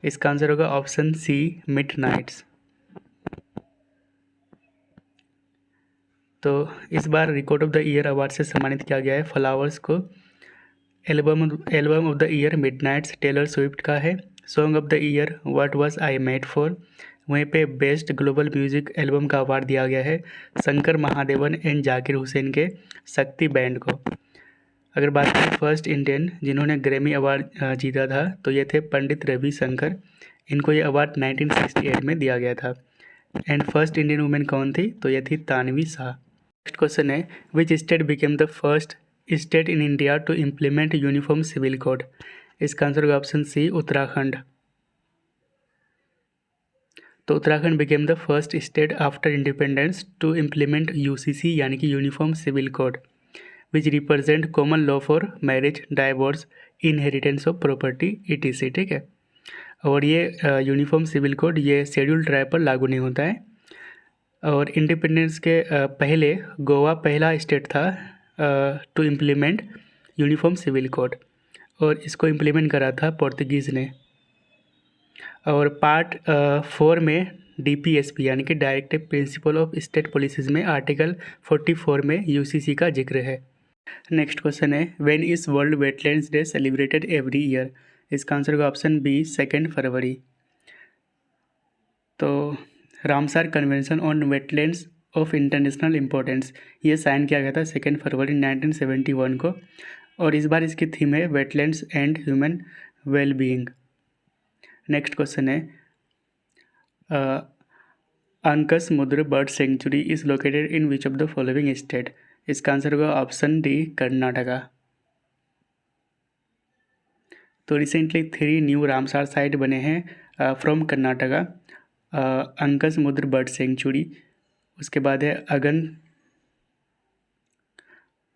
इसका आंसर होगा ऑप्शन सी मिडनाइट्स। तो इस बार record of the year award से सम्मानित किया गया है फ्लावर्स को। Album of the year Midnights Taylor Swift का है। Song of the year what was I made for. वहीं पे बेस्ट ग्लोबल म्यूजिक एल्बम का अवार्ड दिया गया है शंकर महादेवन एंड जाकिर हुसैन के शक्ति बैंड को। अगर बात करें फर्स्ट इंडियन जिन्होंने ग्रैमी अवार्ड जीता था तो ये थे पंडित रविशंकर। इनको ये अवार्ड 1968 में दिया गया था। एंड फर्स्ट इंडियन वुमेन कौन थी, तो ये थी तानवी शाह। नेक्स्ट क्वेश्चन है which state became the first state in India to implement uniform civil code. इसका आंसर होगा ऑप्शन सी उत्तराखंड। तो Uttarakhand became the first state after independence to implement UCC यानी कि uniform civil code which represent common law for marriage, divorce, inheritance of property ETC, ठीक है। और ये uniform civil code ये शेड्यूल ट्राइब पर लागू नहीं होता है। और इंडिपेंडेंस के पहले गोवा पहला स्टेट था to implement uniform civil code और इसको इम्प्लीमेंट करा था पोर्तुगीज़ ने। और पार्ट 4 में DPSP यानी कि directive principle of state policies में आर्टिकल 44 में UCC का जिक्र है। नेक्स्ट क्वेश्चन है when is world wetlands day celebrated every year. इसका आंसर होगा ऑप्शन बी 2 फरवरी। तो Ramsar convention on wetlands of international importance ये साइन किया गया था 2 फरवरी 1971 को और इस बार इसकी थीम है wetlands and human wellbeing. Next question है Ankasamudra bird sanctuary is located in which of the following state. इसका आंसर होगा ऑप्शन डी कर्नाटका। तो रिसेंटली 3 न्यू रामसार साइट बने हैं from Karnataka. Ankasamudra bird sanctuary, उसके बाद है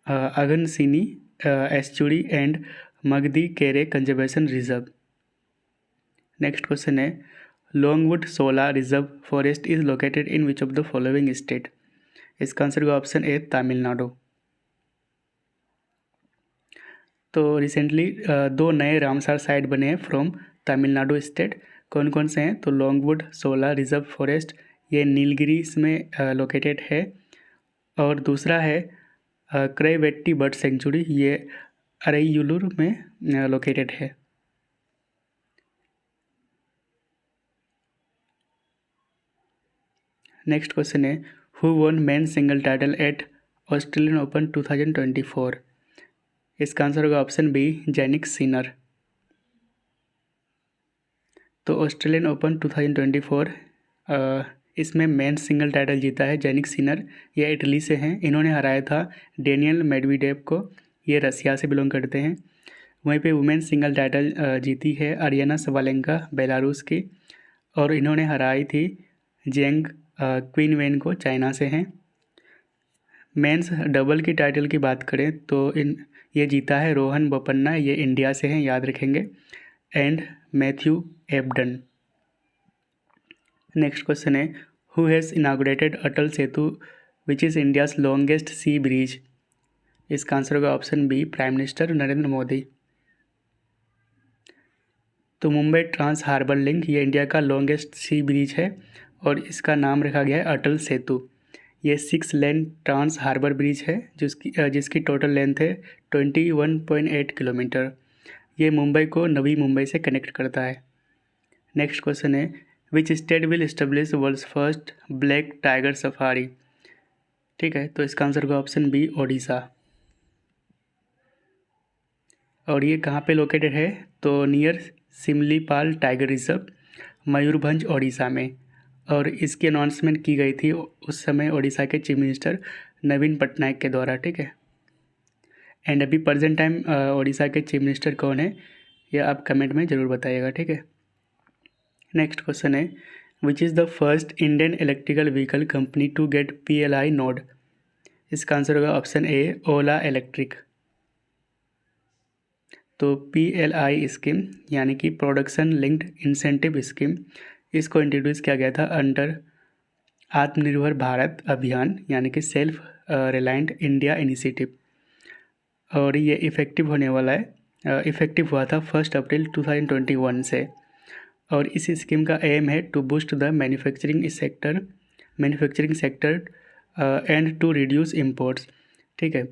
Aghanashini estuary and Magadi Kere conservation reserve. Next question है Longwood Shola reserve forest is located in which of the following state. इसका आंसर होगा ऑप्शन ए तमिलनाडु। तो रिसेंटली 2 नए रामसार साइट बने हैं फ्रॉम तमिलनाडु स्टेट। कौन कौन से हैं, तो लॉन्गवुड सोला रिजर्व फॉरेस्ट ये नीलगिरी में लोकेटेड है और दूसरा है क्रैवेट्टी बर्ड सेंचुरी ये अरैयूलूर में लोकेटेड है। नेक्स्ट क्वेश्चन है who won men single title at Australian open 2024। इसका आंसर होगा ऑप्शन बी जैनिक सिनर। तो ऑस्ट्रेलियन ओपन 2024 इसमें मेन सिंगल टाइटल जीता है जैनिक सिनर। ये इटली से हैं। इन्होंने हराया था डेनियल मेडवेडेव को, ये रसिया से बिलोंग करते हैं। वहीं पे वुमेन सिंगल टाइटल जीती है अरियाना सबालेंका बेलारूस की, और इन्होंने हराई थी जेंग क्वीन वेन को, चाइना से हैं। मेंस डबल की टाइटल की बात करें तो ये जीता है रोहन बोपन्ना, ये इंडिया से हैं, याद रखेंगे, and Matthew Ebden. Next question है, who has inaugurated Atal Setu which is India's longest sea bridge? इसका आंसर होगा option B, prime minister Narendra Modi. तो मुंबई ट्रांस हार्बर लिंक ये इंडिया का लॉन्गेस्ट सी ब्रिज है और इसका नाम रखा गया है अटल सेतु। ये 6 लेन ट्रांस हार्बर ब्रिज है जिसकी टोटल लेंथ है 21.8 किलोमीटर। ये मुंबई को नवी मुंबई से कनेक्ट करता है। नेक्स्ट क्वेश्चन है, which state will establish world's first black tiger safari? ठीक है, तो इसका आंसर होगा ऑप्शन बी, ओडिशा। और ये कहाँ पे लोकेटेड है? तो near Similipal tiger reserve, Mayurbhanj Odisha में। और इसकी अनाउंसमेंट की गई थी उस समय ओडिशा के चीफ मिनिस्टर नवीन पटनायक के द्वारा। ठीक है, एंड अभी प्रेजेंट टाइम ओडिशा के चीफ मिनिस्टर कौन है यह आप कमेंट में ज़रूर बताइएगा। ठीक है, नेक्स्ट क्वेश्चन है, which is the first Indian electrical vehicle company to get PLI nod? इसका आंसर होगा ऑप्शन ए, ओला इलेक्ट्रिक। तो PLI स्कीम यानी कि प्रोडक्शन लिंक्ड इंसेंटिव स्कीम, इसको इंट्रोड्यूस किया गया था अंडर आत्मनिर्भर भारत अभियान यानी कि सेल्फ रिलायंट इंडिया इनिशिएटिव, और ये इफ़ेक्टिव होने वाला है, इफ़ेक्टिव हुआ था 1 अप्रैल 2021 से। और इस स्कीम का एम है to boost the manufacturing sector and to reduce imports. ठीक है,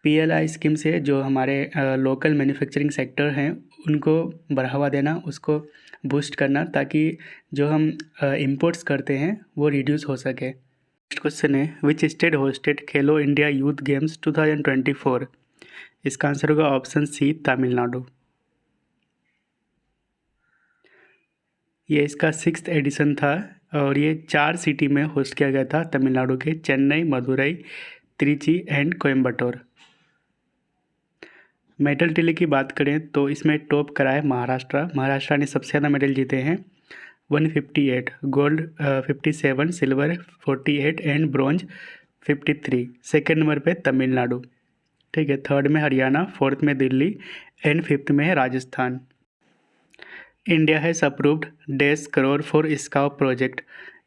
PLI स्कीम से जो हमारे लोकल मैन्युफैक्चरिंग सेक्टर हैं उनको बढ़ावा देना, उसको बूस्ट करना, ताकि जो हम इम्पोर्ट्स करते हैं वो रिड्यूस हो सके। नेक्स्ट क्वेश्चन है, which state hosted Khelo India youth games 2024? इसका आंसर होगा ऑप्शन सी, तमिलनाडु। ये इसका 6th एडिशन था और ये 4 सिटी में होस्ट किया गया था तमिलनाडु के, Chennai, Madurai, Trichy and Coimbatore. Medal tally की बात करें तो इसमें टॉप करा है महाराष्ट्र ने सबसे ज़्यादा मेडल जीते हैं 158, gold 57, silver 48 and bronze 53। Second number पे तमिलनाडु। ठीक है, थर्ड में हरियाणा, फोर्थ में दिल्ली एंड फिफ्थ में है राजस्थान। इंडिया हैज़ अप्रूव्ड डेढ़ करोड़ फॉर स्काउ प्रोजेक्ट।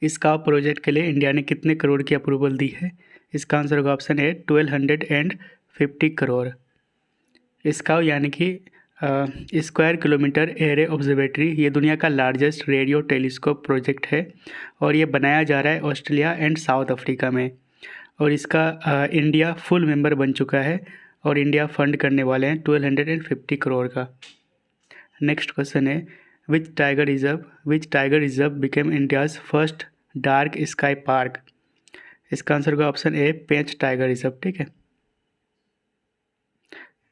स्काउ प्रोजेक्ट के लिए इंडिया ने कितने करोड़ की अप्रूवल दी है? इसका आंसर होगा ऑप्शन ए, 1250 करोड़। स्काउ यानी कि स्क्वायर किलोमीटर एरे ऑब्जर्वेटरी, ये दुनिया का लार्जेस्ट रेडियो टेलीस्कोप प्रोजेक्ट है और ये बनाया जा रहा है ऑस्ट्रेलिया एंड साउथ अफ्रीका में, और इसका इंडिया फुल मेंबर बन चुका है और इंडिया फंड करने वाले हैं 1250 करोड़ का। नेक्स्ट क्वेश्चन है, which tiger reserve became India's first dark sky park? इसका आंसर होगा option A, Pench tiger reserve. ठीक है,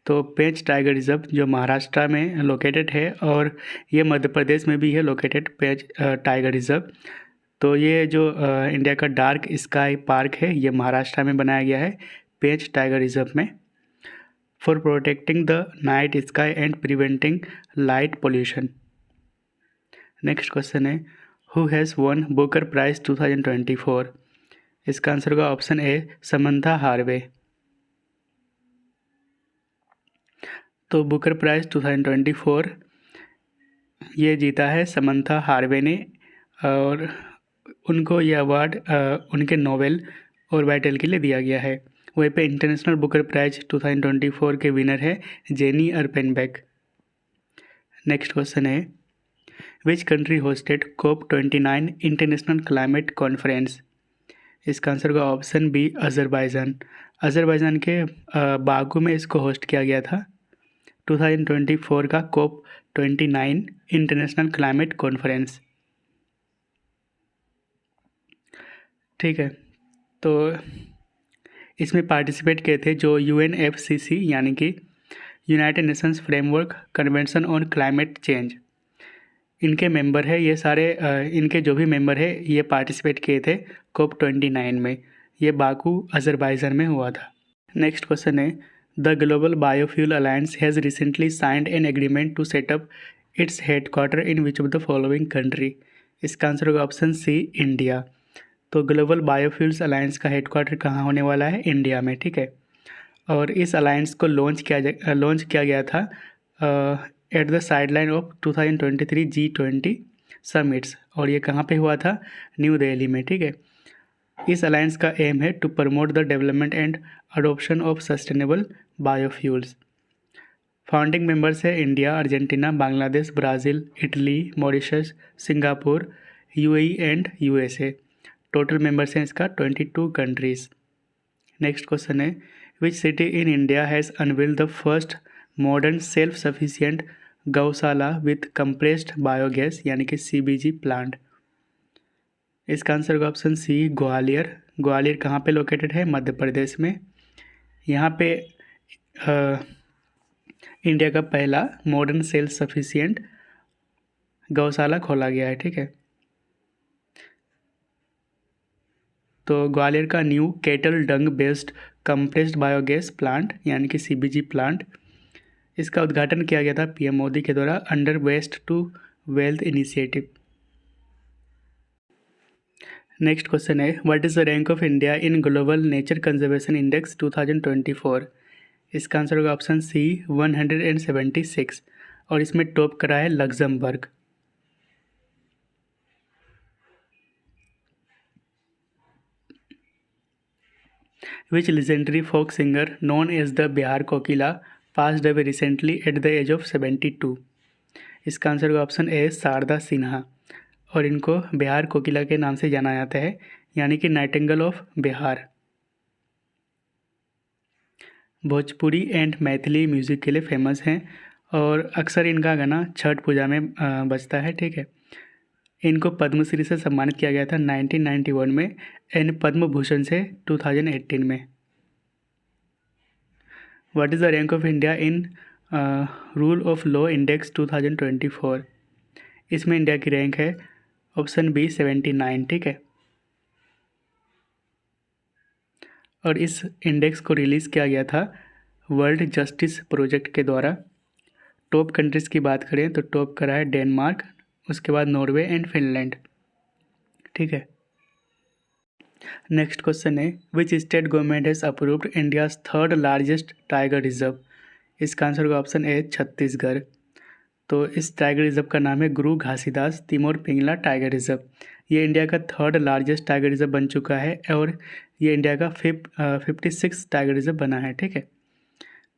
तो पेंच टाइगर रिजर्व जो महाराष्ट्र में लोकेटेड है और ये मध्य प्रदेश में भी है लोकेटेड पेंच टाइगर रिजर्व। तो ये जो इंडिया का डार्क स्काई पार्क है ये महाराष्ट्र में बनाया गया है पेंच टाइगर रिजर्व में, for protecting the night sky and preventing light pollution. Next question है, who has won Booker prize 2024? इसका आंसर होगा ऑप्शन ए, समंथा हार्वे। तो बुकर प्राइज 2024 ये जीता है समंथा हार्वे ने, और उनको ये अवार्ड उनके नोवेल और वाइटल के लिए दिया गया है। वहीं पे इंटरनेशनल बुकर प्राइज 2024 के विनर है जेनी अर्पेनबेक। नेक्स्ट क्वेश्चन है, which country hosted COP29 international climate conference? इसका आंसर होगा ऑप्शन बी, अजरबैजान के बाकू में इसको होस्ट किया गया था 2024 का COP29 इंटरनेशनल क्लाइमेट कॉन्फ्रेंस। ठीक है, तो इसमें पार्टिसिपेट किए थे जो UNFCCC यानी कि United Nations framework convention on climate change, इनके मेंबर है ये सारे, इनके जो भी मेंबर है ये पार्टिसिपेट किए थे COP29 में। ये बाकू अजरबैजान में हुआ था। नेक्स्ट क्वेश्चन है, the global biofuel alliance has recently signed an agreement to set up its headquarter in which of the following country. इसका आंसर होगा ऑप्शन सी, इंडिया। तो ग्लोबल बायोफ्यूल्स अलायंस का headquarter कहाँ होने वाला है? इंडिया में, ठीक है। और इस अलायंस को लॉन्च किया गया था at the sideline of 2023 G20 summits, और ये कहाँ पे हुआ था? न्यू दिल्ली में, ठीक है। इस अलायंस का एम है to promote the development and adoption of sustainable biofuels. Founding members है India, Argentina, Bangladesh, Brazil, Italy, Mauritius, Singapore, UAE and USA. Total members हैं इसका 22 कंट्रीज़। नेक्स्ट क्वेश्चन है, which city in India has unveiled the first modern self sufficient gaushala with compressed biogas यानी कि CBG plant. इसका answer होगा option C, Gwalior. Gwalior कहाँ पे located है? मध्य प्रदेश में। यहाँ पे इंडिया का पहला मॉडर्न सेल्फ सफिशिएंट गौशाला खोला गया है, ठीक है। तो ग्वालियर का न्यू केटल डंग बेस्ड कंप्रेस्ड बायोगैस प्लांट यानी कि CBG प्लांट, इसका उद्घाटन किया गया था PM मोदी के द्वारा under waste to wealth initiative. Next question है, what is the rank of India in global nature conservation index 2024। इसका आंसर होगा ऑप्शन सी, 176, और इसमें टॉप करा है Luxembourg. Which legendary folk singer known as the Bihar Kokila passed away recently at the age of 72। इसका answer होगा option ए, शारदा सिन्हा, और इनको बिहार कोकिला के नाम से जाना जाता है यानी कि Nightingale of Bihar. Bhojpuri and Maithili music के लिए फेमस हैं और अक्सर इनका गाना छठ पूजा में बजता है, ठीक है। इनको पद्मश्री से सम्मानित किया गया था 1991 में एंड पद्म भूषण से 2018 में। What is the rank of India in rule of law index 2024। इसमें इंडिया की रैंक है ऑप्शन बी, 79, ठीक है। और इस इंडेक्स को रिलीज़ किया गया था वर्ल्ड जस्टिस प्रोजेक्ट के द्वारा। टॉप कंट्रीज़ की बात करें तो टॉप करा है डेनमार्क, उसके बाद नॉर्वे एंड फिनलैंड, ठीक है। नेक्स्ट क्वेश्चन है, which state government has approved India's third largest tiger reserve. इसका आंसर होगा ऑप्शन ए, छत्तीसगढ़। तो इस टाइगर रिजर्व का नाम है गुरु घासीदास तिमोर पिंगला टाइगर रिजर्व। ये इंडिया का थर्ड लार्जेस्ट टाइगर रिजर्व बन चुका है और ये इंडिया का 56 टाइगर रिजर्व बना है, ठीक है।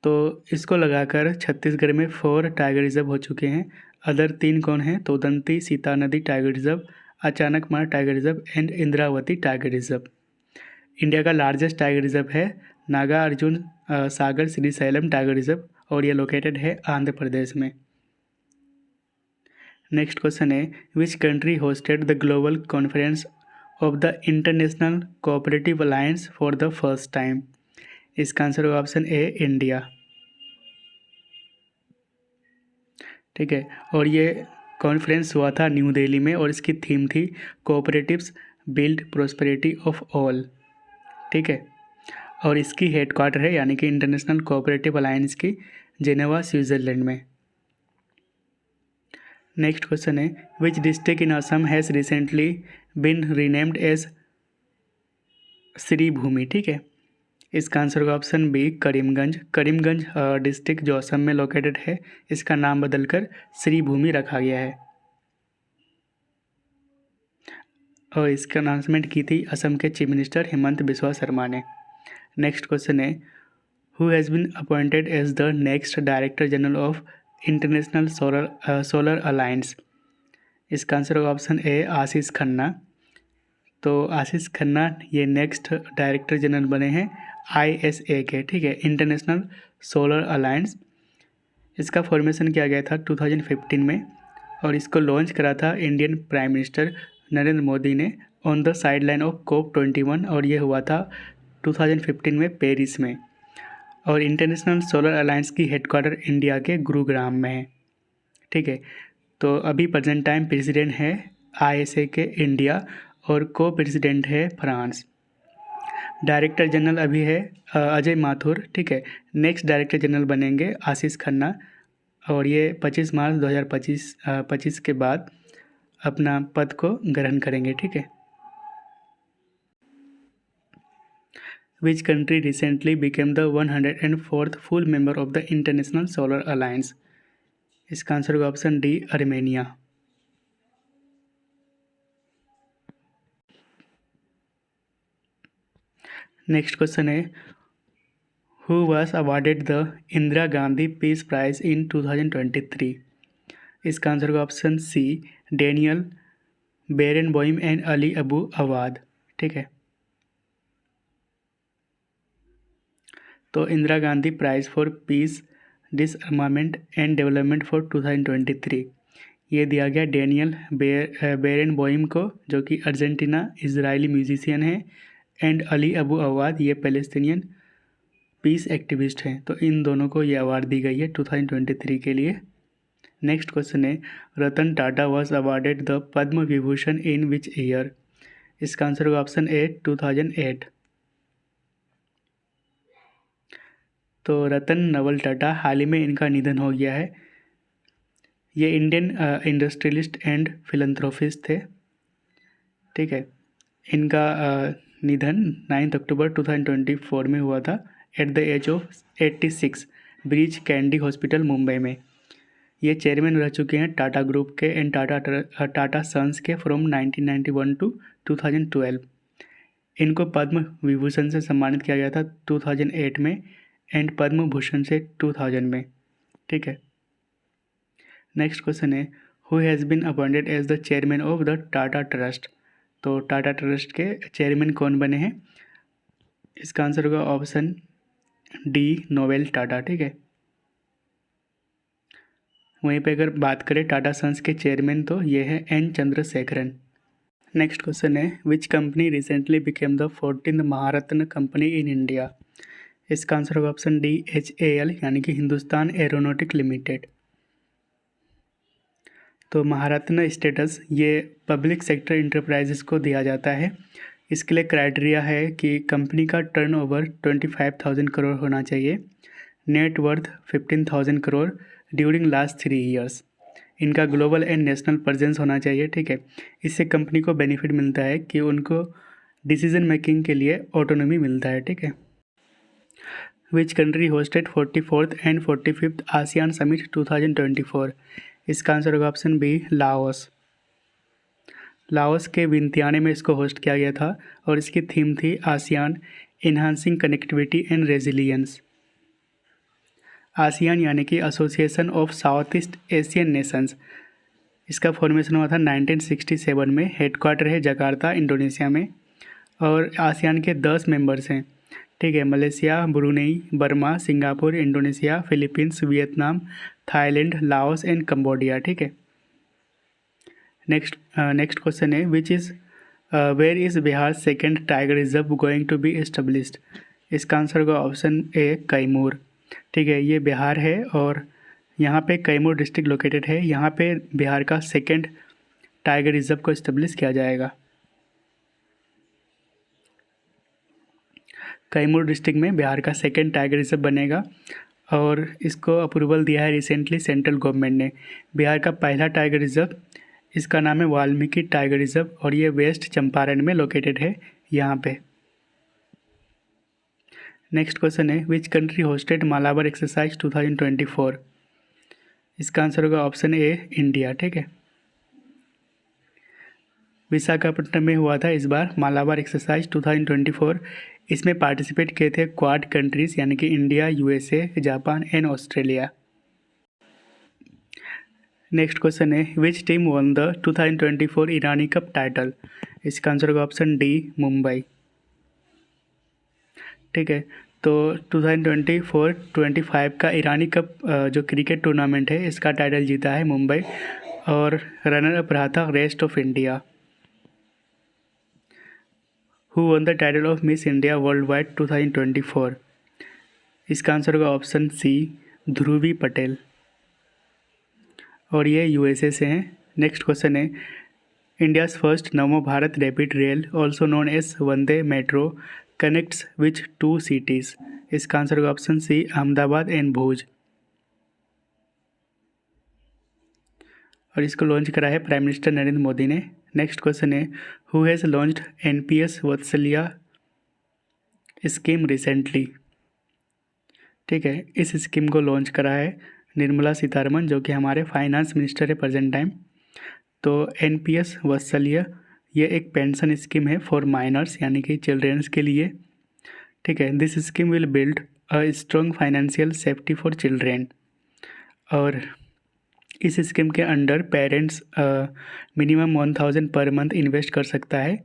तो इसको लगाकर छत्तीसगढ़ में 4 टाइगर रिजर्व हो चुके हैं। अदर 3 कौन हैं? तो उदंती सीता नदी tiger reserve, Achanakmar tiger reserve and Indravati tiger reserve. India का लार्जेस्ट टाइगर रिजर्व है नागार्जुन सागर श्रीशैलम टाइगर रिजर्व और ये लोकेटेड है आंध्र प्रदेश में। नेक्स्ट क्वेश्चन है, which country hosted the global conference of the international Cooperative alliance for the first time. इसका answer होगा option ए, India, ठीक है। और ये कॉन्फ्रेंस हुआ था न्यू दिल्ली में और इसकी थीम थी cooperatives build prosperity of all, ठीक है। और इसकी हेडक्वार्टर है यानी कि इंटरनेशनल कोऑपरेटिव अलायंस की जेनेवा स्विट्ज़रलैंड में। नेक्स्ट क्वेश्चन है, which district in Assam has recently been renamed as Sribhumi, ठीक है। इसका आंसर होगा option B, Karimganj. Karimganj district जो असम में लोकेटेड है, इसका नाम बदलकर श्रीभूमि रखा गया है और इसका अनाउंसमेंट की थी असम के चीफ मिनिस्टर हेमंत बिस्वा शर्मा ने। नेक्स्ट क्वेश्चन है, who has been appointed as the next director general of International solar alliance. इसका आंसर होगा ऑप्शन ए, आशीष खन्ना। तो आशीष खन्ना ये नेक्स्ट डायरेक्टर जनरल बने हैं ISA के, ठीक है, इंटरनेशनल सोलर अलायंस। इसका फॉर्मेशन किया गया था 2015 में और इसको लॉन्च करा था Indian prime minister Narendra Modi ने on the sideline of COP21 और ये हुआ था 2015 में पेरिस में। और इंटरनेशनल सोलर अलायंस की हेडक्वार्टर इंडिया के गुरुग्राम में है, ठीक है। तो अभी प्रेजेंट टाइम प्रेसिडेंट है ISA के इंडिया और को प्रेसिडेंट है फ्रांस। डायरेक्टर जनरल अभी है अजय माथुर, ठीक है। नेक्स्ट डायरेक्टर जनरल बनेंगे आशीष खन्ना, और ये 25 मार्च 2025 के बाद अपना पद को ग्रहण करेंगे, ठीक है। Which country recently became the 104th full member of the international solar alliance? इसका आंसर होगा option D, Armenia. Next question है, who was awarded the Indira Gandhi peace prize in 2023? इसका आंसर होगा option C, Daniel Barenboim and Ali Abu Awad, ठीक है। तो Indira Gandhi prize for peace, disarmament and development for 2023 ये दिया गया डेनियल बेरेनबॉइम को, जो कि अर्जेंटीना इजरायली म्यूजिशियन है, एंड अली अबू अवाद ये पैलेस्टीनियन पीस एक्टिविस्ट हैं। तो इन दोनों को ये अवार्ड दी गई है 2023 के लिए। नेक्स्ट क्वेश्चन है, Ratan Tata was awarded the Padma Vibhushan in which year? इसका आंसर होगा ऑप्शन ए, 2008। तो रतन नवल टाटा, हाल ही में इनका निधन हो गया है। ये इंडियन इंडस्ट्रियलिस्ट एंड फिलंथ्रोपिस्ट थे, ठीक है। इनका निधन 9 अक्टूबर 2024 में हुआ था at the age of 86, Breach Candy hospital Mumbai में। ये चेयरमैन रह चुके हैं टाटा ग्रुप के एंड टाटा सन्स के फ्रॉम 1991 टू 2012। इनको पद्म विभूषण से सम्मानित किया गया था 2008 में एंड पद्म भूषण से 2000 में, ठीक है। नेक्स्ट क्वेश्चन है, who has been appointed as the chairman of the Tata trust? तो टाटा ट्रस्ट के चेयरमैन कौन बने हैं? इसका आंसर होगा ऑप्शन डी, नोवेल टाटा, ठीक है। वहीं पे अगर बात करें टाटा सन्स के चेयरमैन तो ये है एन चंद्रशेखरन। नेक्स्ट क्वेश्चन है, which company recently became the 14th Maharatna company in India? इसका आंसर होगा ऑप्शन डी, HAL यानी कि हिंदुस्तान एरोनॉटिक लिमिटेड। तो महारत्न स्टेटस ये पब्लिक सेक्टर इंटरप्राइजेस को दिया जाता है। इसके लिए क्राइटेरिया है कि कंपनी का टर्नओवर 25,000 करोड़ होना चाहिए, net worth 15,000 crore during last 3 years. इनका ग्लोबल एंड नेशनल प्रेजेंस होना चाहिए, ठीक है। इससे कंपनी को बेनिफिट मिलता है कि उनको डिसीजन मेकिंग के लिए ऑटोनॉमी मिलता है, ठीक है। Which country hosted 44th and 45th ASEAN summit 2024? इसका आंसर होगा ऑप्शन बी, लाओस। लाओस के विंतियाने में इसको होस्ट किया गया था और इसकी थीम थी ASEAN enhancing connectivity and resilience. ASEAN यानी कि association of south east Asian Nations, इसका फॉर्मेशन हुआ था 1967 में। हेडक्वार्टर है जकार्ता, इंडोनेशिया में, और आसियान के 10 मेंबर्स हैं, ठीक है। Malaysia, Brunei, Burma, Singapore, Indonesia, Philippines, Vietnam, Thailand, Laos and Cambodia, ठीक है। नेक्स्ट क्वेश्चन है, which is where is Bihar second tiger reserve going to be established? इसका आंसर होगा ऑप्शन ए, कैमूर, ठीक है। ये बिहार है और यहाँ पे कैमूर डिस्ट्रिक्ट लोकेटेड है। यहाँ पे बिहार का सेकेंड टाइगर रिजर्व को इस्टेब्लिश किया जाएगा। कैमूर डिस्ट्रिक्ट में बिहार का सेकेंड टाइगर रिजर्व बनेगा और इसको अप्रूवल दिया है रिसेंटली सेंट्रल गवर्नमेंट ने। बिहार का पहला टाइगर रिजर्व, इसका नाम है वाल्मीकि टाइगर रिजर्व और ये वेस्ट चंपारण में लोकेटेड है यहाँ पे। नेक्स्ट क्वेश्चन है, which country hosted Malabar exercise 2024? इसका आंसर होगा ऑप्शन ए, इंडिया, ठीक है। विशाखापट्टनम में हुआ था इस बार मालाबार एक्सरसाइज 2024। इसमें पार्टिसिपेट किए थे क्वाड कंट्रीज़ यानी कि India, USA, Japan and Australia. Next question है, which team won the 2024 Irani cup title? इसका आंसर होगा ऑप्शन डी, मुंबई, ठीक है। तो 2024-25 का ईरानी कप जो क्रिकेट टूर्नामेंट है इसका टाइटल जीता है मुंबई और रनर अप रहा था rest of India. Who one the title of miss India world wide 2024? इसका आंसर होगा ऑप्शन सी, ध्रुवी पटेल, और ये USA से हैं। नेक्स्ट क्वेश्चन है, India's first Namo Bharat rapid rail also known as Vande metro connects which 2 cities? इसका आंसर होगा option C, Ahmedabad and Bhuj. और इसको लॉन्च करा है प्राइम मिनिस्टर नरेंद्र मोदी ने। नेक्स्ट क्वेश्चन है, who has launched NPS Vatsalya scheme recently? ठीक है, इस स्कीम को लॉन्च करा है निर्मला सीतारमन, जो कि हमारे फाइनेंस मिनिस्टर है प्रेजेंट टाइम। तो एनपीएस वत्सल्य ये एक पेंशन स्कीम है फॉर माइनर्स यानी कि चिल्ड्रेंस के लिए। ठीक है, this scheme will build a strong financial safety for children. और इस स्कीम के under parents minimum 1000 per month invest कर सकता है।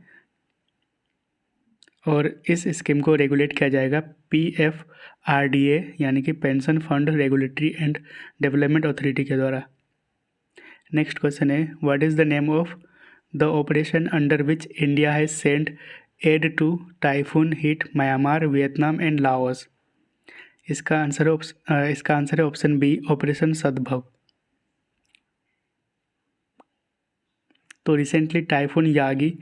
और इस स्कीम को रेगुलेट किया जाएगा PFRDA यानी कि pension fund regulatory and development authority के द्वारा। नेक्स्ट क्वेश्चन है, what is the name of the operation under which India has sent aid to typhoon hit Myanmar, Vietnam and Laos? इसका answer है option B, operation Sadbhav. तो recently typhoon Yagi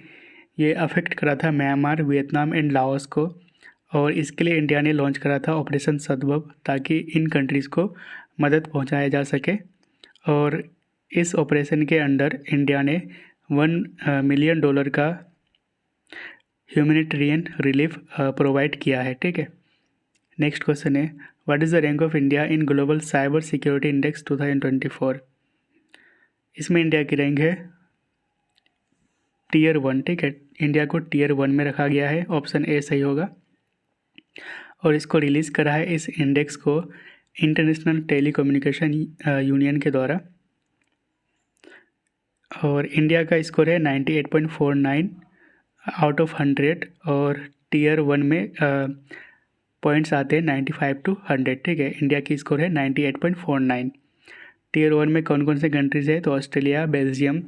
ये affect करा था Myanmar, Vietnam and Laos को, और इसके लिए इंडिया ने लॉन्च करा था ऑपरेशन सद्भव, ताकि इन कंट्रीज़ को मदद पहुंचाया जा सके। और इस ऑपरेशन के अंडर इंडिया ने $1 मिलियन का ह्यूमैनिटेरियन रिलीफ प्रोवाइड किया है। ठीक है, नेक्स्ट क्वेश्चन है, what is the rank of India in global cyber security index 2024? इसमें इंडिया की रैंक है Tier 1। ठीक है, इंडिया को Tier 1 में रखा गया है, ऑप्शन ए सही होगा। और इसको रिलीज़ करा है इस इंडेक्स को इंटरनेशनल टेलीकम्युनिकेशन यूनियन के द्वारा। और इंडिया का स्कोर है 98.49 आउट ऑफ 100, और Tier 1 में पॉइंट्स आते हैं 95 to 100। ठीक है, इंडिया की स्कोर है 98.49। Tier 1 में कौन कौन से कंट्रीज़ है? तो Australia, Belgium,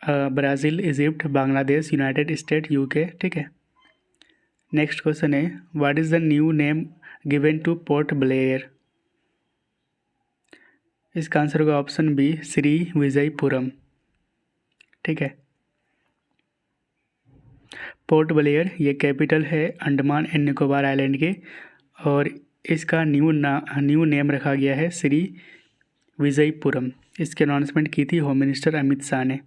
Brazil, Egypt, Bangladesh, United state, UK. ठीक है, नेक्स्ट क्वेश्चन है, what is the new name given two port Blair? इसका आंसर होगा ऑप्शन बी, श्री विजयपुरम। ठीक है, पोर्ट ब्लेयर ये कैपिटल है अंडमान एंड निकोबार आइलैंड के, और इसका न्यू नेम रखा गया है श्री विजयपुरम। इसकी अनाउंसमेंट की थी होम मिनिस्टर अमित शाह ने।